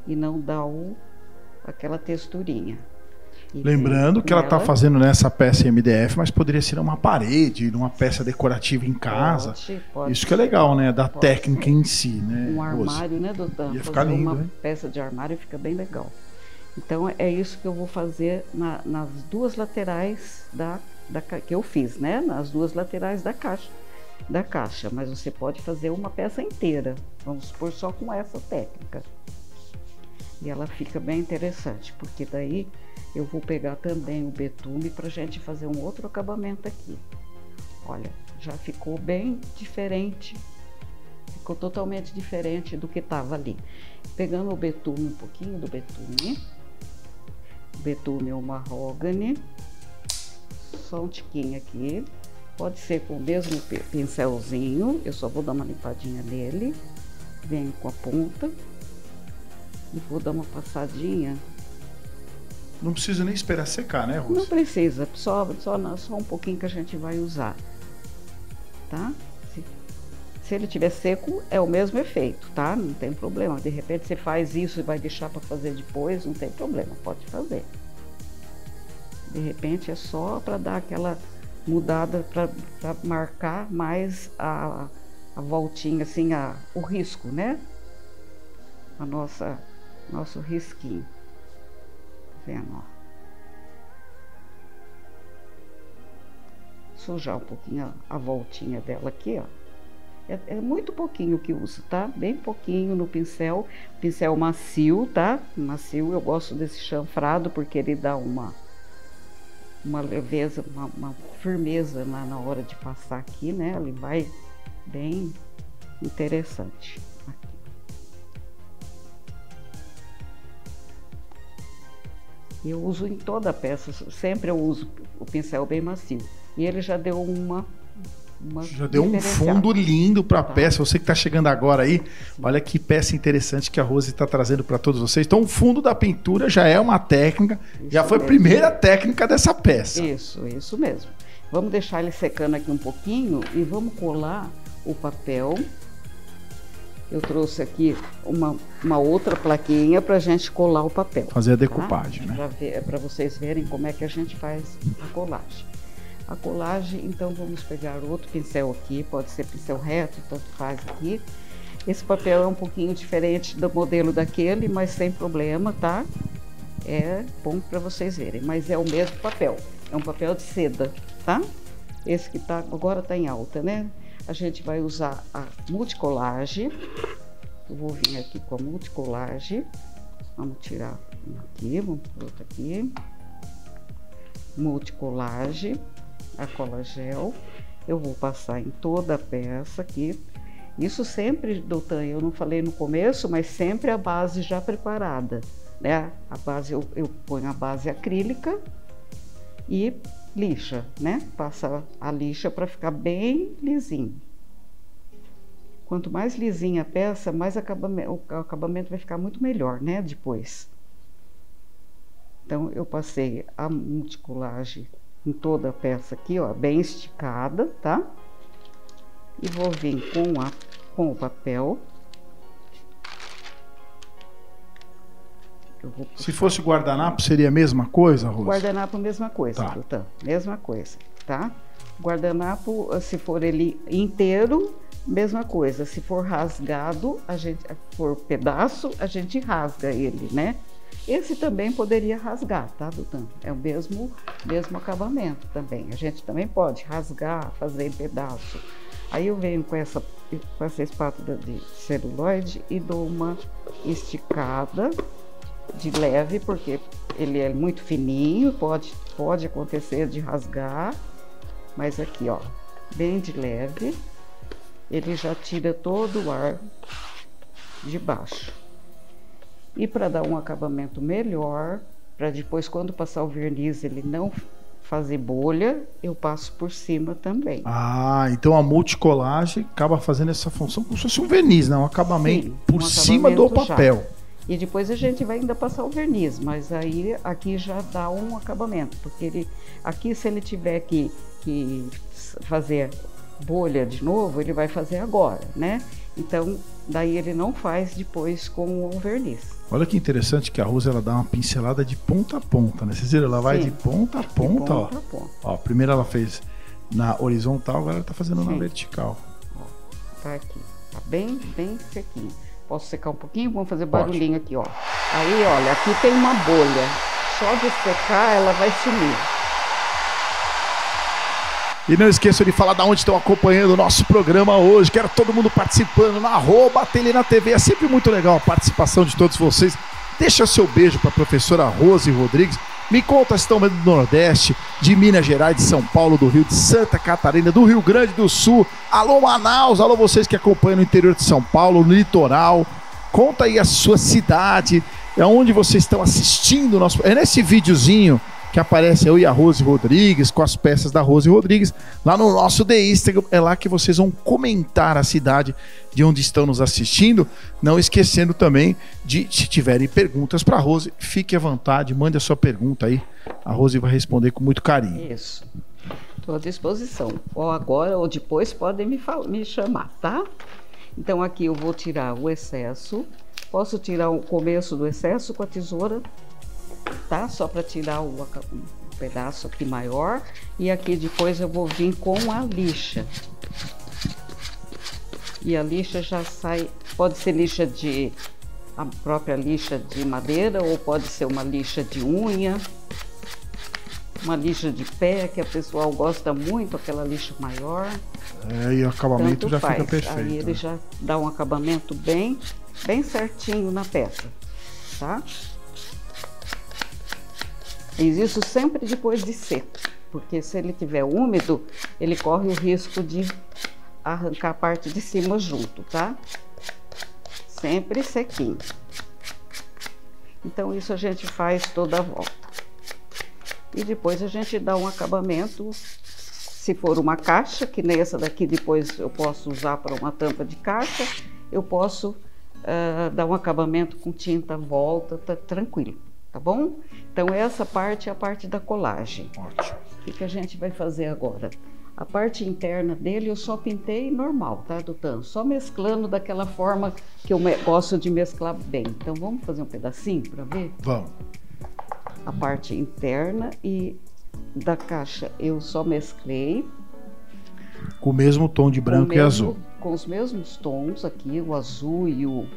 e não dá aquela texturinha. E Lembrando que ela está fazendo nessa peça em MDF, mas poderia ser uma parede, uma peça decorativa em casa. Pode Isso que é legal, né? Da pode técnica ser. em si, né? Um armário, né, doutor? Ia ficar lindo, uma hein? peça de armário fica bem legal. Então é isso que eu vou fazer nas duas laterais que eu fiz, né? Nas duas laterais da caixa, mas você pode fazer uma peça inteira, vamos supor, só com essa técnica. E ela fica bem interessante, porque daí eu vou pegar também o betume para a gente fazer um outro acabamento aqui. Olha, já ficou bem diferente, ficou totalmente diferente do que estava ali. Pegando o betume, um pouquinho do betume ou mahogany, só um tiquinho aqui. Pode ser com o mesmo pincelzinho, eu só vou dar uma limpadinha nele. Venho com a ponta e vou dar uma passadinha. Não precisa nem esperar secar, né, Rose? Não precisa, só um pouquinho que a gente vai usar, tá? Se ele tiver seco, é o mesmo efeito, tá? Não tem problema. De repente você faz isso e vai deixar para fazer depois, não tem problema, pode fazer. De repente é só para dar aquela mudada, para marcar mais a voltinha, assim, o risco, né? Nosso risquinho. Vendo, ó. Sujar um pouquinho a voltinha dela aqui, ó. É muito pouquinho que uso, tá? Bem pouquinho no pincel. Pincel macio, tá? Macio, eu gosto desse chanfrado porque ele dá uma leveza, uma firmeza na hora de passar aqui, né? Ele vai bem interessante. Aqui. Eu uso em toda a peça, sempre eu uso o pincel bem macio. E ele já deu uma já deu um fundo lindo para a peça. Você que está chegando agora aí, olha que peça interessante que a Rose está trazendo para todos vocês. Então, o fundo da pintura já é uma técnica, isso já foi mesmo. A primeira técnica dessa peça. Isso mesmo. Vamos deixar ele secando aqui um pouquinho e vamos colar o papel. Eu trouxe aqui uma outra plaquinha para a gente colar o papel. Fazer a decupagem, tá? né? Para vocês verem como é que a gente faz a colagem. A colagem, então vamos pegar outro pincel aqui, pode ser pincel reto, tanto faz aqui. Esse papel é um pouquinho diferente do modelo daquele, mas sem problema, tá? É bom para vocês verem, mas é o mesmo papel. É um papel de seda, tá? Esse que agora tá em alta, né? A gente vai usar a multicolagem. Eu vou vir aqui com a multicolagem. Vamos tirar um aqui, vamos por outro aqui. Multicolagem. A cola gel, eu vou passar em toda a peça aqui. Isso sempre, doutor, eu não falei no começo, mas sempre a base já preparada, né? A base, eu ponho a base acrílica e lixa, né? Passa a lixa para ficar bem lisinho. Quanto mais lisinha a peça, mais o acabamento vai ficar muito melhor, né? Depois. Então, eu passei a multicolagem em toda a peça aqui, ó, bem esticada, tá? E vou vir com o papel. Se fosse guardanapo, seria a mesma coisa, Rose? Guardanapo, mesma coisa, tá. Doutor, mesma coisa, tá? Guardanapo, se for ele inteiro, mesma coisa. Se for rasgado, for pedaço, a gente rasga ele, né? Esse também poderia rasgar, tá, doutor? É o mesmo acabamento também. A gente também pode rasgar, fazer em pedaço. Aí eu venho com essa espátula de celulose e dou uma esticada de leve, porque ele é muito fininho, pode acontecer de rasgar, mas aqui, ó, bem de leve, ele já tira todo o ar de baixo. E para dar um acabamento melhor, para depois, quando passar o verniz, ele não fazer bolha, eu passo por cima também. Ah, então a multicolagem acaba fazendo essa função como se fosse um verniz, né? Um acabamento por cima do papel. Já. E depois a gente vai ainda passar o verniz, mas aí aqui já dá um acabamento, porque aqui, se ele tiver que fazer bolha de novo, ele vai fazer agora, né? Então, daí ele não faz depois com o verniz. Olha que interessante que a Rose, ela dá uma pincelada de ponta a ponta, né? Vocês viram? Ela vai de ponta a ponta, ó. Ó, primeiro ela fez na horizontal, agora ela tá fazendo na vertical. Ó, tá aqui, tá bem sequinho. Posso secar um pouquinho? Vamos fazer barulhinho aqui, ó. Aí, olha, aqui tem uma bolha. Só de secar, ela vai sumir. E não esqueçam de falar de onde estão acompanhando o nosso programa hoje. Quero todo mundo participando na @Ateliê TV. É sempre muito legal a participação de todos vocês. Deixa o seu beijo para a professora Rose Rodrigues. Me conta se estão vendo do Nordeste, de Minas Gerais, de São Paulo, do Rio, de Santa Catarina, do Rio Grande do Sul. Alô, Manaus. Alô, vocês que acompanham no interior de São Paulo, no litoral. Conta aí a sua cidade, é onde vocês estão assistindo o nosso... É nesse videozinho que aparece eu e a Rose Rodrigues, com as peças da Rose Rodrigues, lá no nosso The Instagram. É lá que vocês vão comentar a cidade de onde estão nos assistindo. Não esquecendo também de, se tiverem perguntas para a Rose, fique à vontade, mande a sua pergunta aí. A Rose vai responder com muito carinho. Isso. Estou à disposição. Ou agora ou depois podem me chamar, tá? Então aqui eu vou tirar o excesso. Posso tirar o começo do excesso com a tesoura, tá? Só para tirar um pedaço aqui maior. E aqui depois eu vou vir com a lixa. E a lixa já sai, pode ser a própria lixa de madeira, ou pode ser uma lixa de unha, uma lixa de pé, que a pessoa gosta muito, aquela lixa maior. É, e o acabamento já fica perfeito. Aí ele já dá um acabamento bem certinho na peça, tá? Isso sempre depois de seco, porque se ele tiver úmido, ele corre o risco de arrancar a parte de cima junto, tá? Sempre sequinho. Então isso a gente faz toda a volta. e depois a gente dá um acabamento. Se for uma caixa, que nem essa daqui depois eu posso usar para uma tampa de caixa, eu posso dar um acabamento com tinta à volta, tá tranquilo, tá bom? Então essa parte é a parte da colagem. Ótimo. O que a gente vai fazer agora? A parte interna dele eu só pintei normal, tá, Dutan? Só mesclando daquela forma que eu gosto de mesclar bem. Então vamos fazer um pedacinho para ver? Vamos. A parte interna e da caixa eu só mesclei. Com o mesmo tom de branco e azul. Com os mesmos tons aqui, o azul e o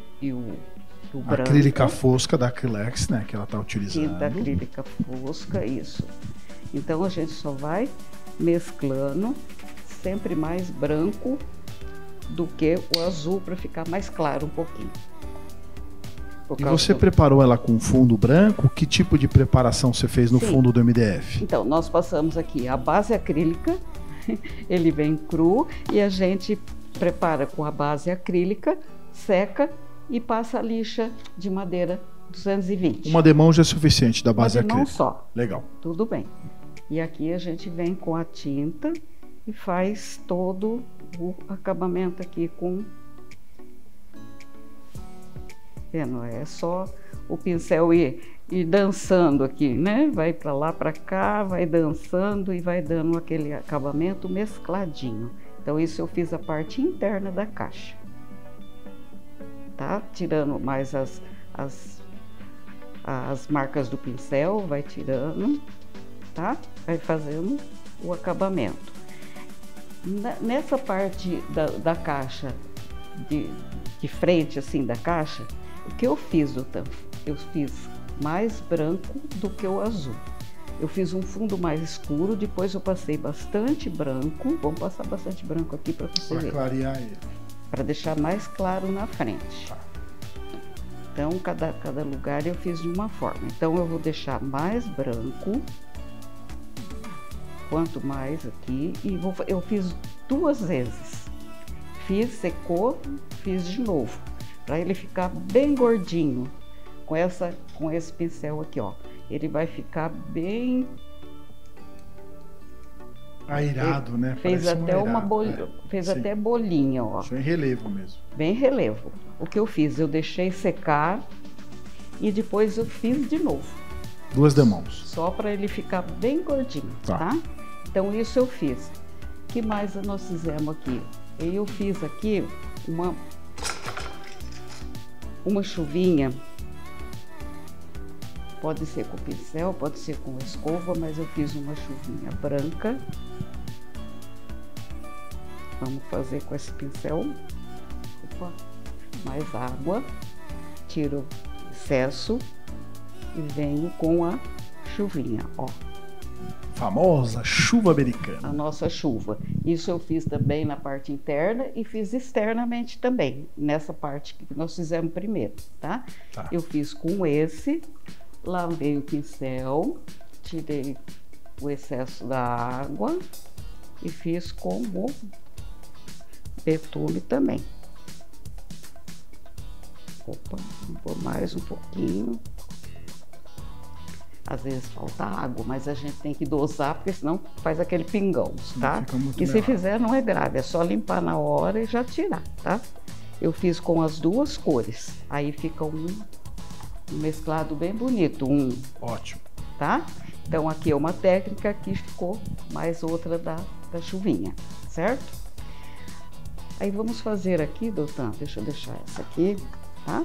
branco. Acrílica fosca da Acrylex, né, que ela está utilizando. Da acrílica fosca, isso. Então a gente só vai mesclando, sempre mais branco do que o azul, para ficar mais claro um pouquinho. E você preparou ela com fundo branco? Que tipo de preparação você fez no fundo do MDF? Então, nós passamos aqui a base acrílica, ele vem cru, e a gente prepara com a base acrílica, seca e passa a lixa de madeira 220. Uma demão já é suficiente da base acrílica? Uma demão só. Legal. Tudo bem. E aqui a gente vem com a tinta e faz todo o acabamento aqui com... Vendo? É só o pincel ir dançando aqui, né? Vai para lá, para cá, vai dançando e vai dando aquele acabamento mescladinho. Então isso eu fiz a parte interna da caixa. Tá? Tirando mais as marcas do pincel, vai tirando, tá? Vai fazendo o acabamento. Nessa parte da caixa, de frente assim da caixa, o que eu fiz, Dutan? Eu fiz mais branco do que o azul. Eu fiz um fundo mais escuro, depois eu passei bastante branco. Vamos passar bastante branco aqui para você ver. Para clarear ele. Para deixar mais claro na frente. Então, cada lugar eu fiz de uma forma. Então, eu vou deixar mais branco. Quanto mais aqui. E eu fiz 2 vezes. Fiz, secou, fiz de novo. Para ele ficar bem gordinho. Com esse pincel aqui, ó. Ele vai ficar bem... airado, né? Fez até uma bolinha, até bolinha, ó. Isso é em relevo mesmo. Bem relevo. O que eu fiz? Eu deixei secar e depois eu fiz de novo. 2 demãos. Só para ele ficar bem gordinho, tá? Então isso eu fiz. O que mais nós fizemos aqui? Eu fiz aqui uma chuvinha. Pode ser com pincel, pode ser com escova, mas eu fiz uma chuvinha branca. Vamos fazer com esse pincel. Opa, mais água. Tiro o excesso e venho com a chuvinha, ó. Famosa chuva americana. A nossa chuva. Isso eu fiz também na parte interna e fiz externamente também, nessa parte que nós fizemos primeiro, tá? Eu fiz com esse, lavei o pincel, tirei o excesso da água e fiz com o betume também. Opa, vou pôr mais um pouquinho. Às vezes falta água, mas a gente tem que dosar, porque senão faz aquele pingão, tá? E se fizer não é grave, é só limpar na hora e já tirar, tá? Eu fiz com as 2 cores, aí fica um mesclado bem bonito, ótimo, tá? Então aqui é uma técnica, aqui ficou mais outra da chuvinha, certo? Aí vamos fazer aqui, Dutan, deixa eu deixar essa aqui, tá?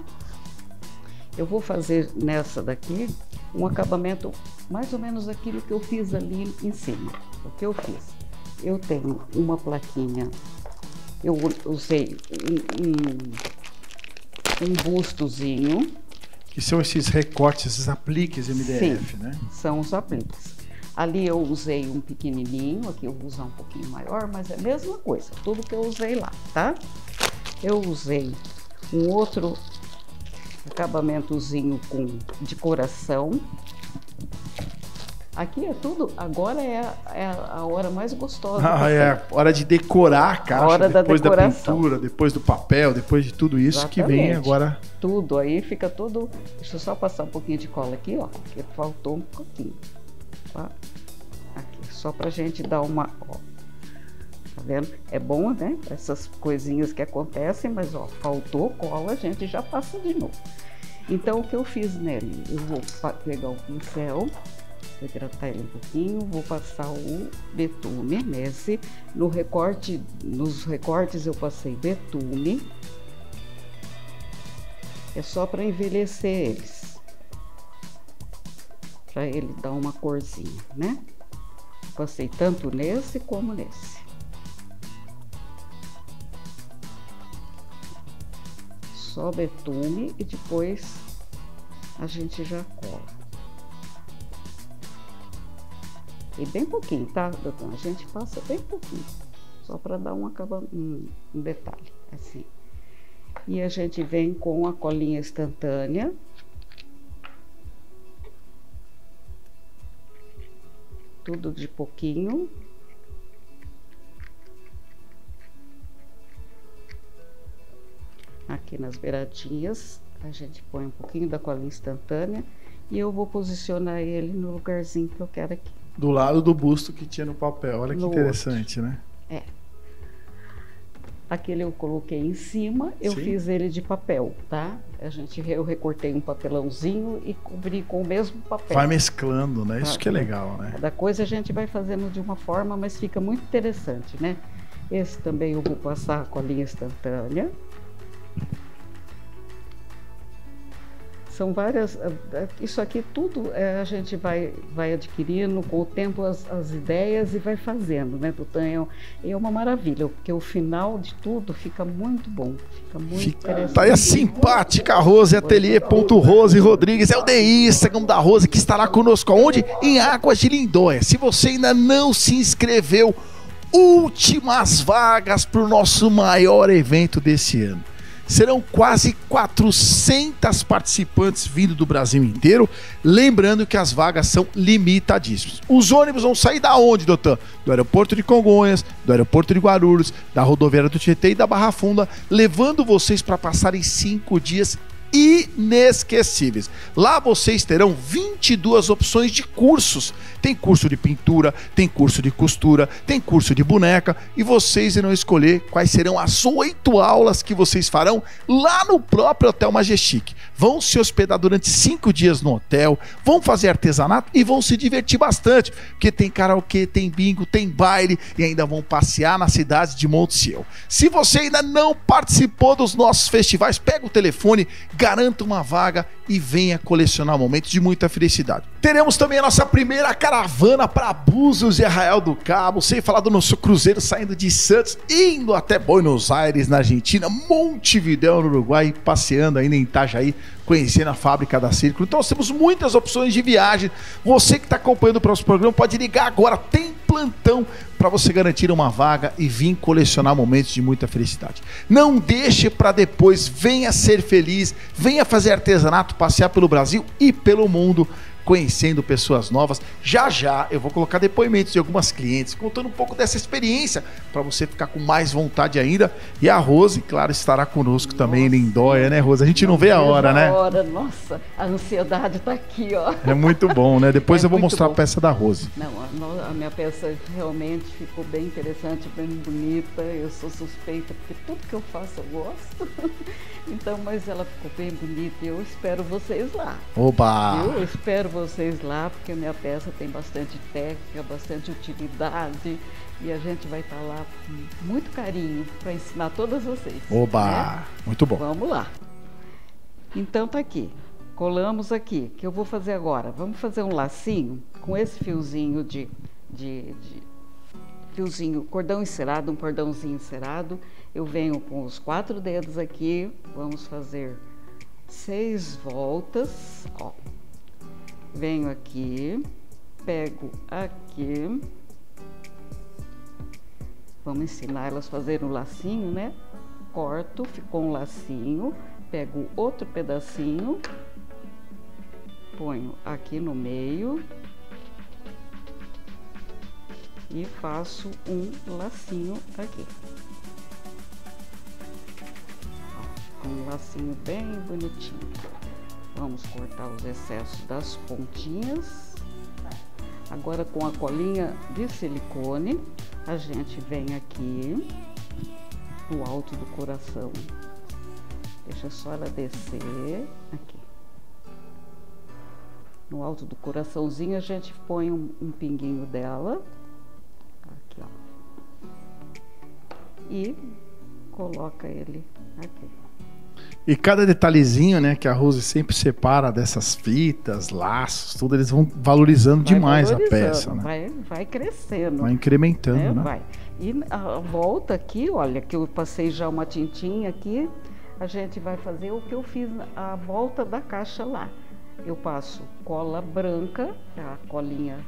Eu vou fazer nessa daqui um acabamento mais ou menos aquilo que eu fiz ali em cima. O que eu fiz? Eu tenho uma plaquinha, eu usei um bustozinho. Que são esses recortes, esses apliques MDF, sim, né? São os apliques. Ali eu usei um pequenininho, aqui eu vou usar um pouquinho maior, mas é a mesma coisa, tudo que eu usei lá, tá? Eu usei um outro acabamentozinho com decoração. Aqui é tudo, agora é a hora mais gostosa. É a hora de decorar a caixa, hora depois da pintura, depois do papel, depois de tudo isso. Exatamente. Que vem agora. Tudo, aí fica tudo... Deixa eu só passar um pouquinho de cola aqui, ó, porque faltou um pouquinho. tá? Aqui, só pra gente dar uma, ó, tá vendo? É bom, né? Essas coisinhas que acontecem, mas ó, faltou cola, a gente já passa de novo. Então, o que eu fiz nele? Eu vou pegar o pincel, vou hidratar ele um pouquinho, vou passar o betume nesse. Nos recortes eu passei betume. É só para envelhecer eles. Para ele dar uma corzinha, né? Passei tanto nesse como nesse. Só betume e depois a gente já cola. E bem pouquinho, tá, doutor? A gente passa bem pouquinho, só para dar um detalhe, assim. E a gente vem com a colinha instantânea. Tudo de pouquinho. Aqui nas beiradinhas, a gente põe um pouquinho da colinha instantânea e eu vou posicionar ele no lugarzinho que eu quero aqui. Do lado do busto que tinha no papel. Olha que interessante, né? É. Aquele eu coloquei em cima, eu fiz ele de papel, tá? Eu recortei um papelãozinho e cobri com o mesmo papel. Vai mesclando, né? Isso que é legal, né? Cada coisa a gente vai fazendo de uma forma, mas fica muito interessante, né? Esse também eu vou passar a colinha instantânea. São várias, isso aqui tudo a gente vai adquirindo com o tempo as ideias e vai fazendo, né, Tutan? É uma maravilha, porque o final de tudo fica muito bom, fica muito interessante. Tá aí a simpática Rose, ateliê.Rose Rodrigues, é o DI, Instagram da Rose, que estará conosco aonde? Em Águas de Lindóia. Se você ainda não se inscreveu, últimas vagas para o nosso maior evento desse ano. Serão quase 400 participantes vindo do Brasil inteiro, lembrando que as vagas são limitadíssimas. Os ônibus vão sair da onde, doutor? Do aeroporto de Congonhas, do aeroporto de Guarulhos, da rodoviária do Tietê e da Barra Funda, levando vocês para passarem 5 dias inesquecíveis. Lá vocês terão 22 opções de cursos. Tem curso de pintura, tem curso de costura, tem curso de boneca, e vocês irão escolher quais serão as 8 aulas que vocês farão lá no próprio Hotel Majestic. Vão se hospedar durante 5 dias no hotel, vão fazer artesanato e vão se divertir bastante, porque tem karaokê, tem bingo, tem baile e ainda vão passear na cidade de Montiel. Se você ainda não participou dos nossos festivais, pega o telefone, garanta uma vaga e venha colecionar momentos de muita felicidade. Teremos também a nossa primeira caravana para Búzios e Arraial do Cabo, sem falar do nosso cruzeiro saindo de Santos, indo até Buenos Aires, na Argentina, Montevidéu, no Uruguai, passeando ainda em Itajaí, conhecendo a fábrica da Círculo. Então nós temos muitas opções de viagem. Você que está acompanhando o próximo programa pode ligar agora, tem plantão para você garantir uma vaga e vir colecionar momentos de muita felicidade. Não deixe para depois, venha ser feliz, venha fazer artesanato, passear pelo Brasil e pelo mundo, conhecendo pessoas novas. Já já eu vou colocar depoimentos de algumas clientes, contando um pouco dessa experiência, para você ficar com mais vontade ainda. E a Rose, claro, estará conosco também em Lindóia, né, Rose? A gente não vê a hora, né? Nossa, a ansiedade tá aqui, ó. É muito bom, né? Depois eu vou mostrar a peça da Rose. Não, a minha peça realmente ficou bem interessante, bem bonita. Eu sou suspeita, porque tudo que eu faço eu gosto. Então, mas ela ficou bem bonita e eu espero vocês lá. Oba! Eu espero vocês lá, porque a minha peça tem bastante técnica, bastante utilidade, e a gente vai estar lá com muito carinho para ensinar todas vocês. Oba! Né? Muito bom. Vamos lá. Então tá aqui. Colamos aqui. O que eu vou fazer agora? Vamos fazer um lacinho com esse fiozinho de fiozinho, cordão encerado, um cordãozinho encerado. Eu venho com os 4 dedos aqui, vamos fazer 6 voltas, ó. Venho aqui, pego aqui, vamos ensinar elas a fazerem um lacinho, né? Corto, ficou um lacinho, pego outro pedacinho, ponho aqui no meio e faço um lacinho aqui. Um lacinho bem bonitinho. Vamos cortar os excessos das pontinhas. Agora com a colinha de silicone, a gente vem aqui no alto do coração. Deixa só ela descer aqui. No alto do coraçãozinho a gente põe um pinguinho dela. Aqui, ó. E coloca ele aqui. E cada detalhezinho, né, que a Rose sempre separa dessas fitas, laços, tudo, eles vão valorizando demais a peça, né? Vai crescendo. Vai incrementando, né? Vai. E a volta aqui, olha, que eu passei já uma tintinha aqui, a gente vai fazer o que eu fiz a volta da caixa lá. Eu passo cola branca, a colinha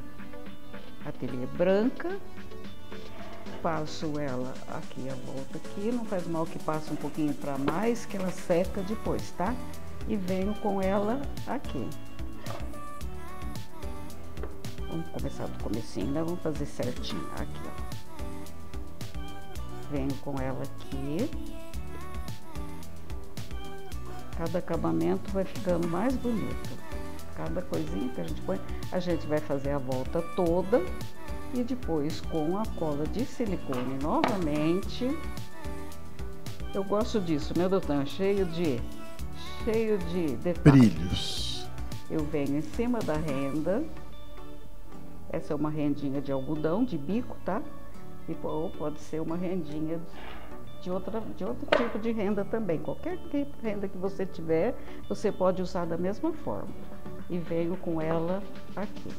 ateliê branca, passo ela aqui, a volta aqui, não faz mal que passe um pouquinho para mais, que ela seca depois, tá? E venho com ela aqui. Vamos começar do comecinho, né? Vamos fazer certinho, aqui, ó. Venho com ela aqui. Cada acabamento vai ficando mais bonito. Cada coisinha que a gente põe, a gente vai fazer a volta toda e depois com a cola de silicone novamente. Eu gosto disso, meu doutor, cheio de detalhes. Brilhos. Eu venho em cima da renda. Essa é uma rendinha de algodão, de bico, tá? Ou pode ser uma rendinha de outro tipo de renda também. Qualquer tipo de renda que você tiver, você pode usar da mesma forma. E venho com ela aqui.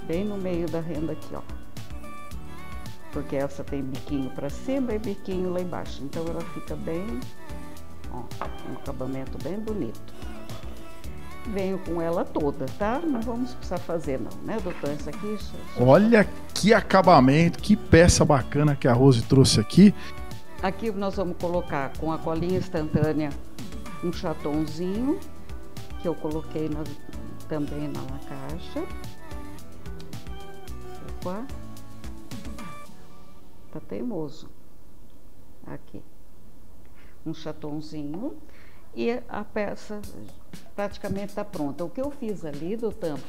Bem no meio da renda aqui, ó. Porque essa tem biquinho para cima e biquinho lá embaixo. Então ela fica bem, ó, um acabamento bem bonito. Venho com ela toda, tá? Não vamos precisar fazer não, né, doutor? Essa aqui... Olha que acabamento, que peça bacana que a Rose trouxe aqui. Aqui nós vamos colocar com a colinha instantânea um chatonzinho, que eu coloquei também na caixa. Opa! Tá teimoso. Aqui. Um chatonzinho. E a peça praticamente está pronta. O que eu fiz ali do tampo,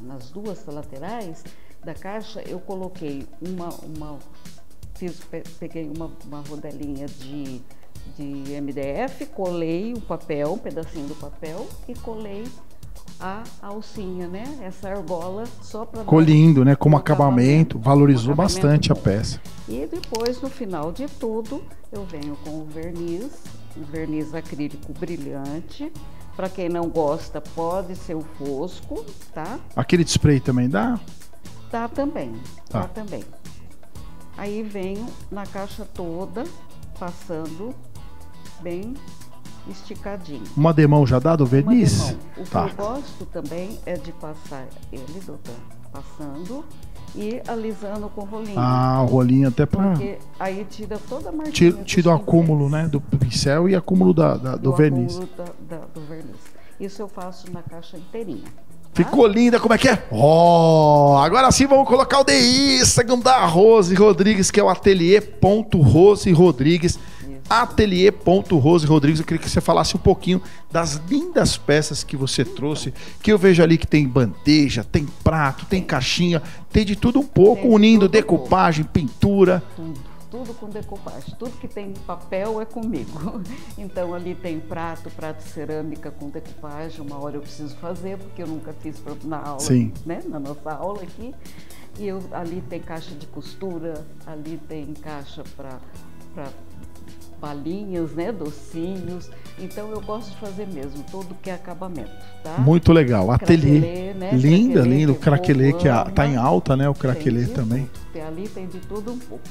nas duas laterais da caixa, eu coloquei peguei uma rodelinha de MDF, colei o papel, um pedacinho do papel e colei a alcinha, né? Essa argola só para... Ficou lindo, né? Como acabamento, valorizou bastante a peça. E depois, no final de tudo, eu venho com o verniz acrílico brilhante. Para quem não gosta, pode ser o fosco, tá? Aquele de spray também dá? Dá também, tá. Dá também. Aí venho na caixa toda, passando bem esticadinho. Uma demão já dá do verniz? O que eu gosto também é de passar ele, doutor, passando e alisando com o rolinho. Ah, o rolinho até para... Porque aí tira toda a marquinha. Tira o acúmulo, né, do pincel e acúmulo do verniz. Do verniz. Isso eu faço na caixa inteirinha. Ficou linda, como é que é? Agora sim vamos colocar o Instagram da Rose Rodrigues, que é o ateliê.Rose Rodrigues. Ateliê.Rose Rodrigues. Eu queria que você falasse um pouquinho das lindas peças que você trouxe, que eu vejo ali que tem bandeja, tem prato, tem caixinha, tem de tudo um pouco, unindo decupagem, pintura. Tudo com decupagem, tudo que tem papel é comigo. Então ali tem prato cerâmica com decupagem, uma hora eu preciso fazer, porque eu nunca fiz na aula, sim, né? Na nossa aula aqui. E ali tem caixa de costura, ali tem caixa para balinhas, né? Docinhos. Então eu gosto de fazer mesmo, tudo que é acabamento, tá? Muito legal, ateliê, né? Linda, lindo, o craquelê que tá em alta, né? O craquelê também. Ali tem de tudo um pouco.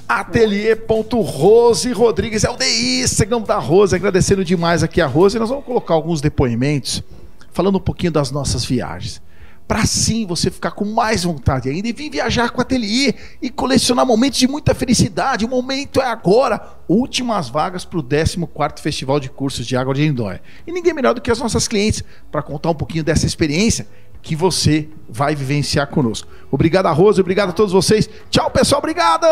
Ateliê.Rose Rodrigues é o Instagram da Rose, agradecendo demais aqui a Rose. E nós vamos colocar alguns depoimentos falando um pouquinho das nossas viagens, para assim você ficar com mais vontade ainda e vir viajar com o ateliê e colecionar momentos de muita felicidade. O momento é agora, últimas vagas para o 14º Festival de Cursos de Água de Lindóia. E ninguém melhor do que as nossas clientes para contar um pouquinho dessa experiência que você vai vivenciar conosco. Obrigado a Rose, obrigado a todos vocês. Tchau, pessoal, obrigado!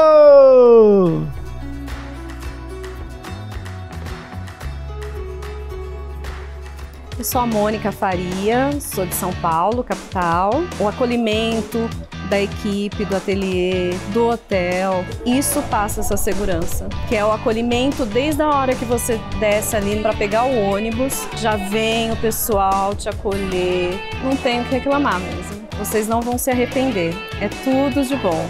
Eu sou a Mônica Faria, sou de São Paulo, capital. O acolhimento da equipe, do ateliê, do hotel, isso passa essa segurança, que é o acolhimento desde a hora que você desce ali para pegar o ônibus, já vem o pessoal te acolher, não tem o que reclamar mesmo. Vocês não vão se arrepender, é tudo de bom.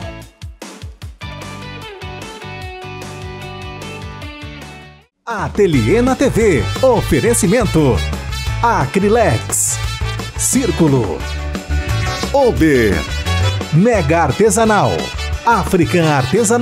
Ateliê na TV. Oferecimento Acrylex, Círculo, Ober, Mega Artesanal, African Artesanal.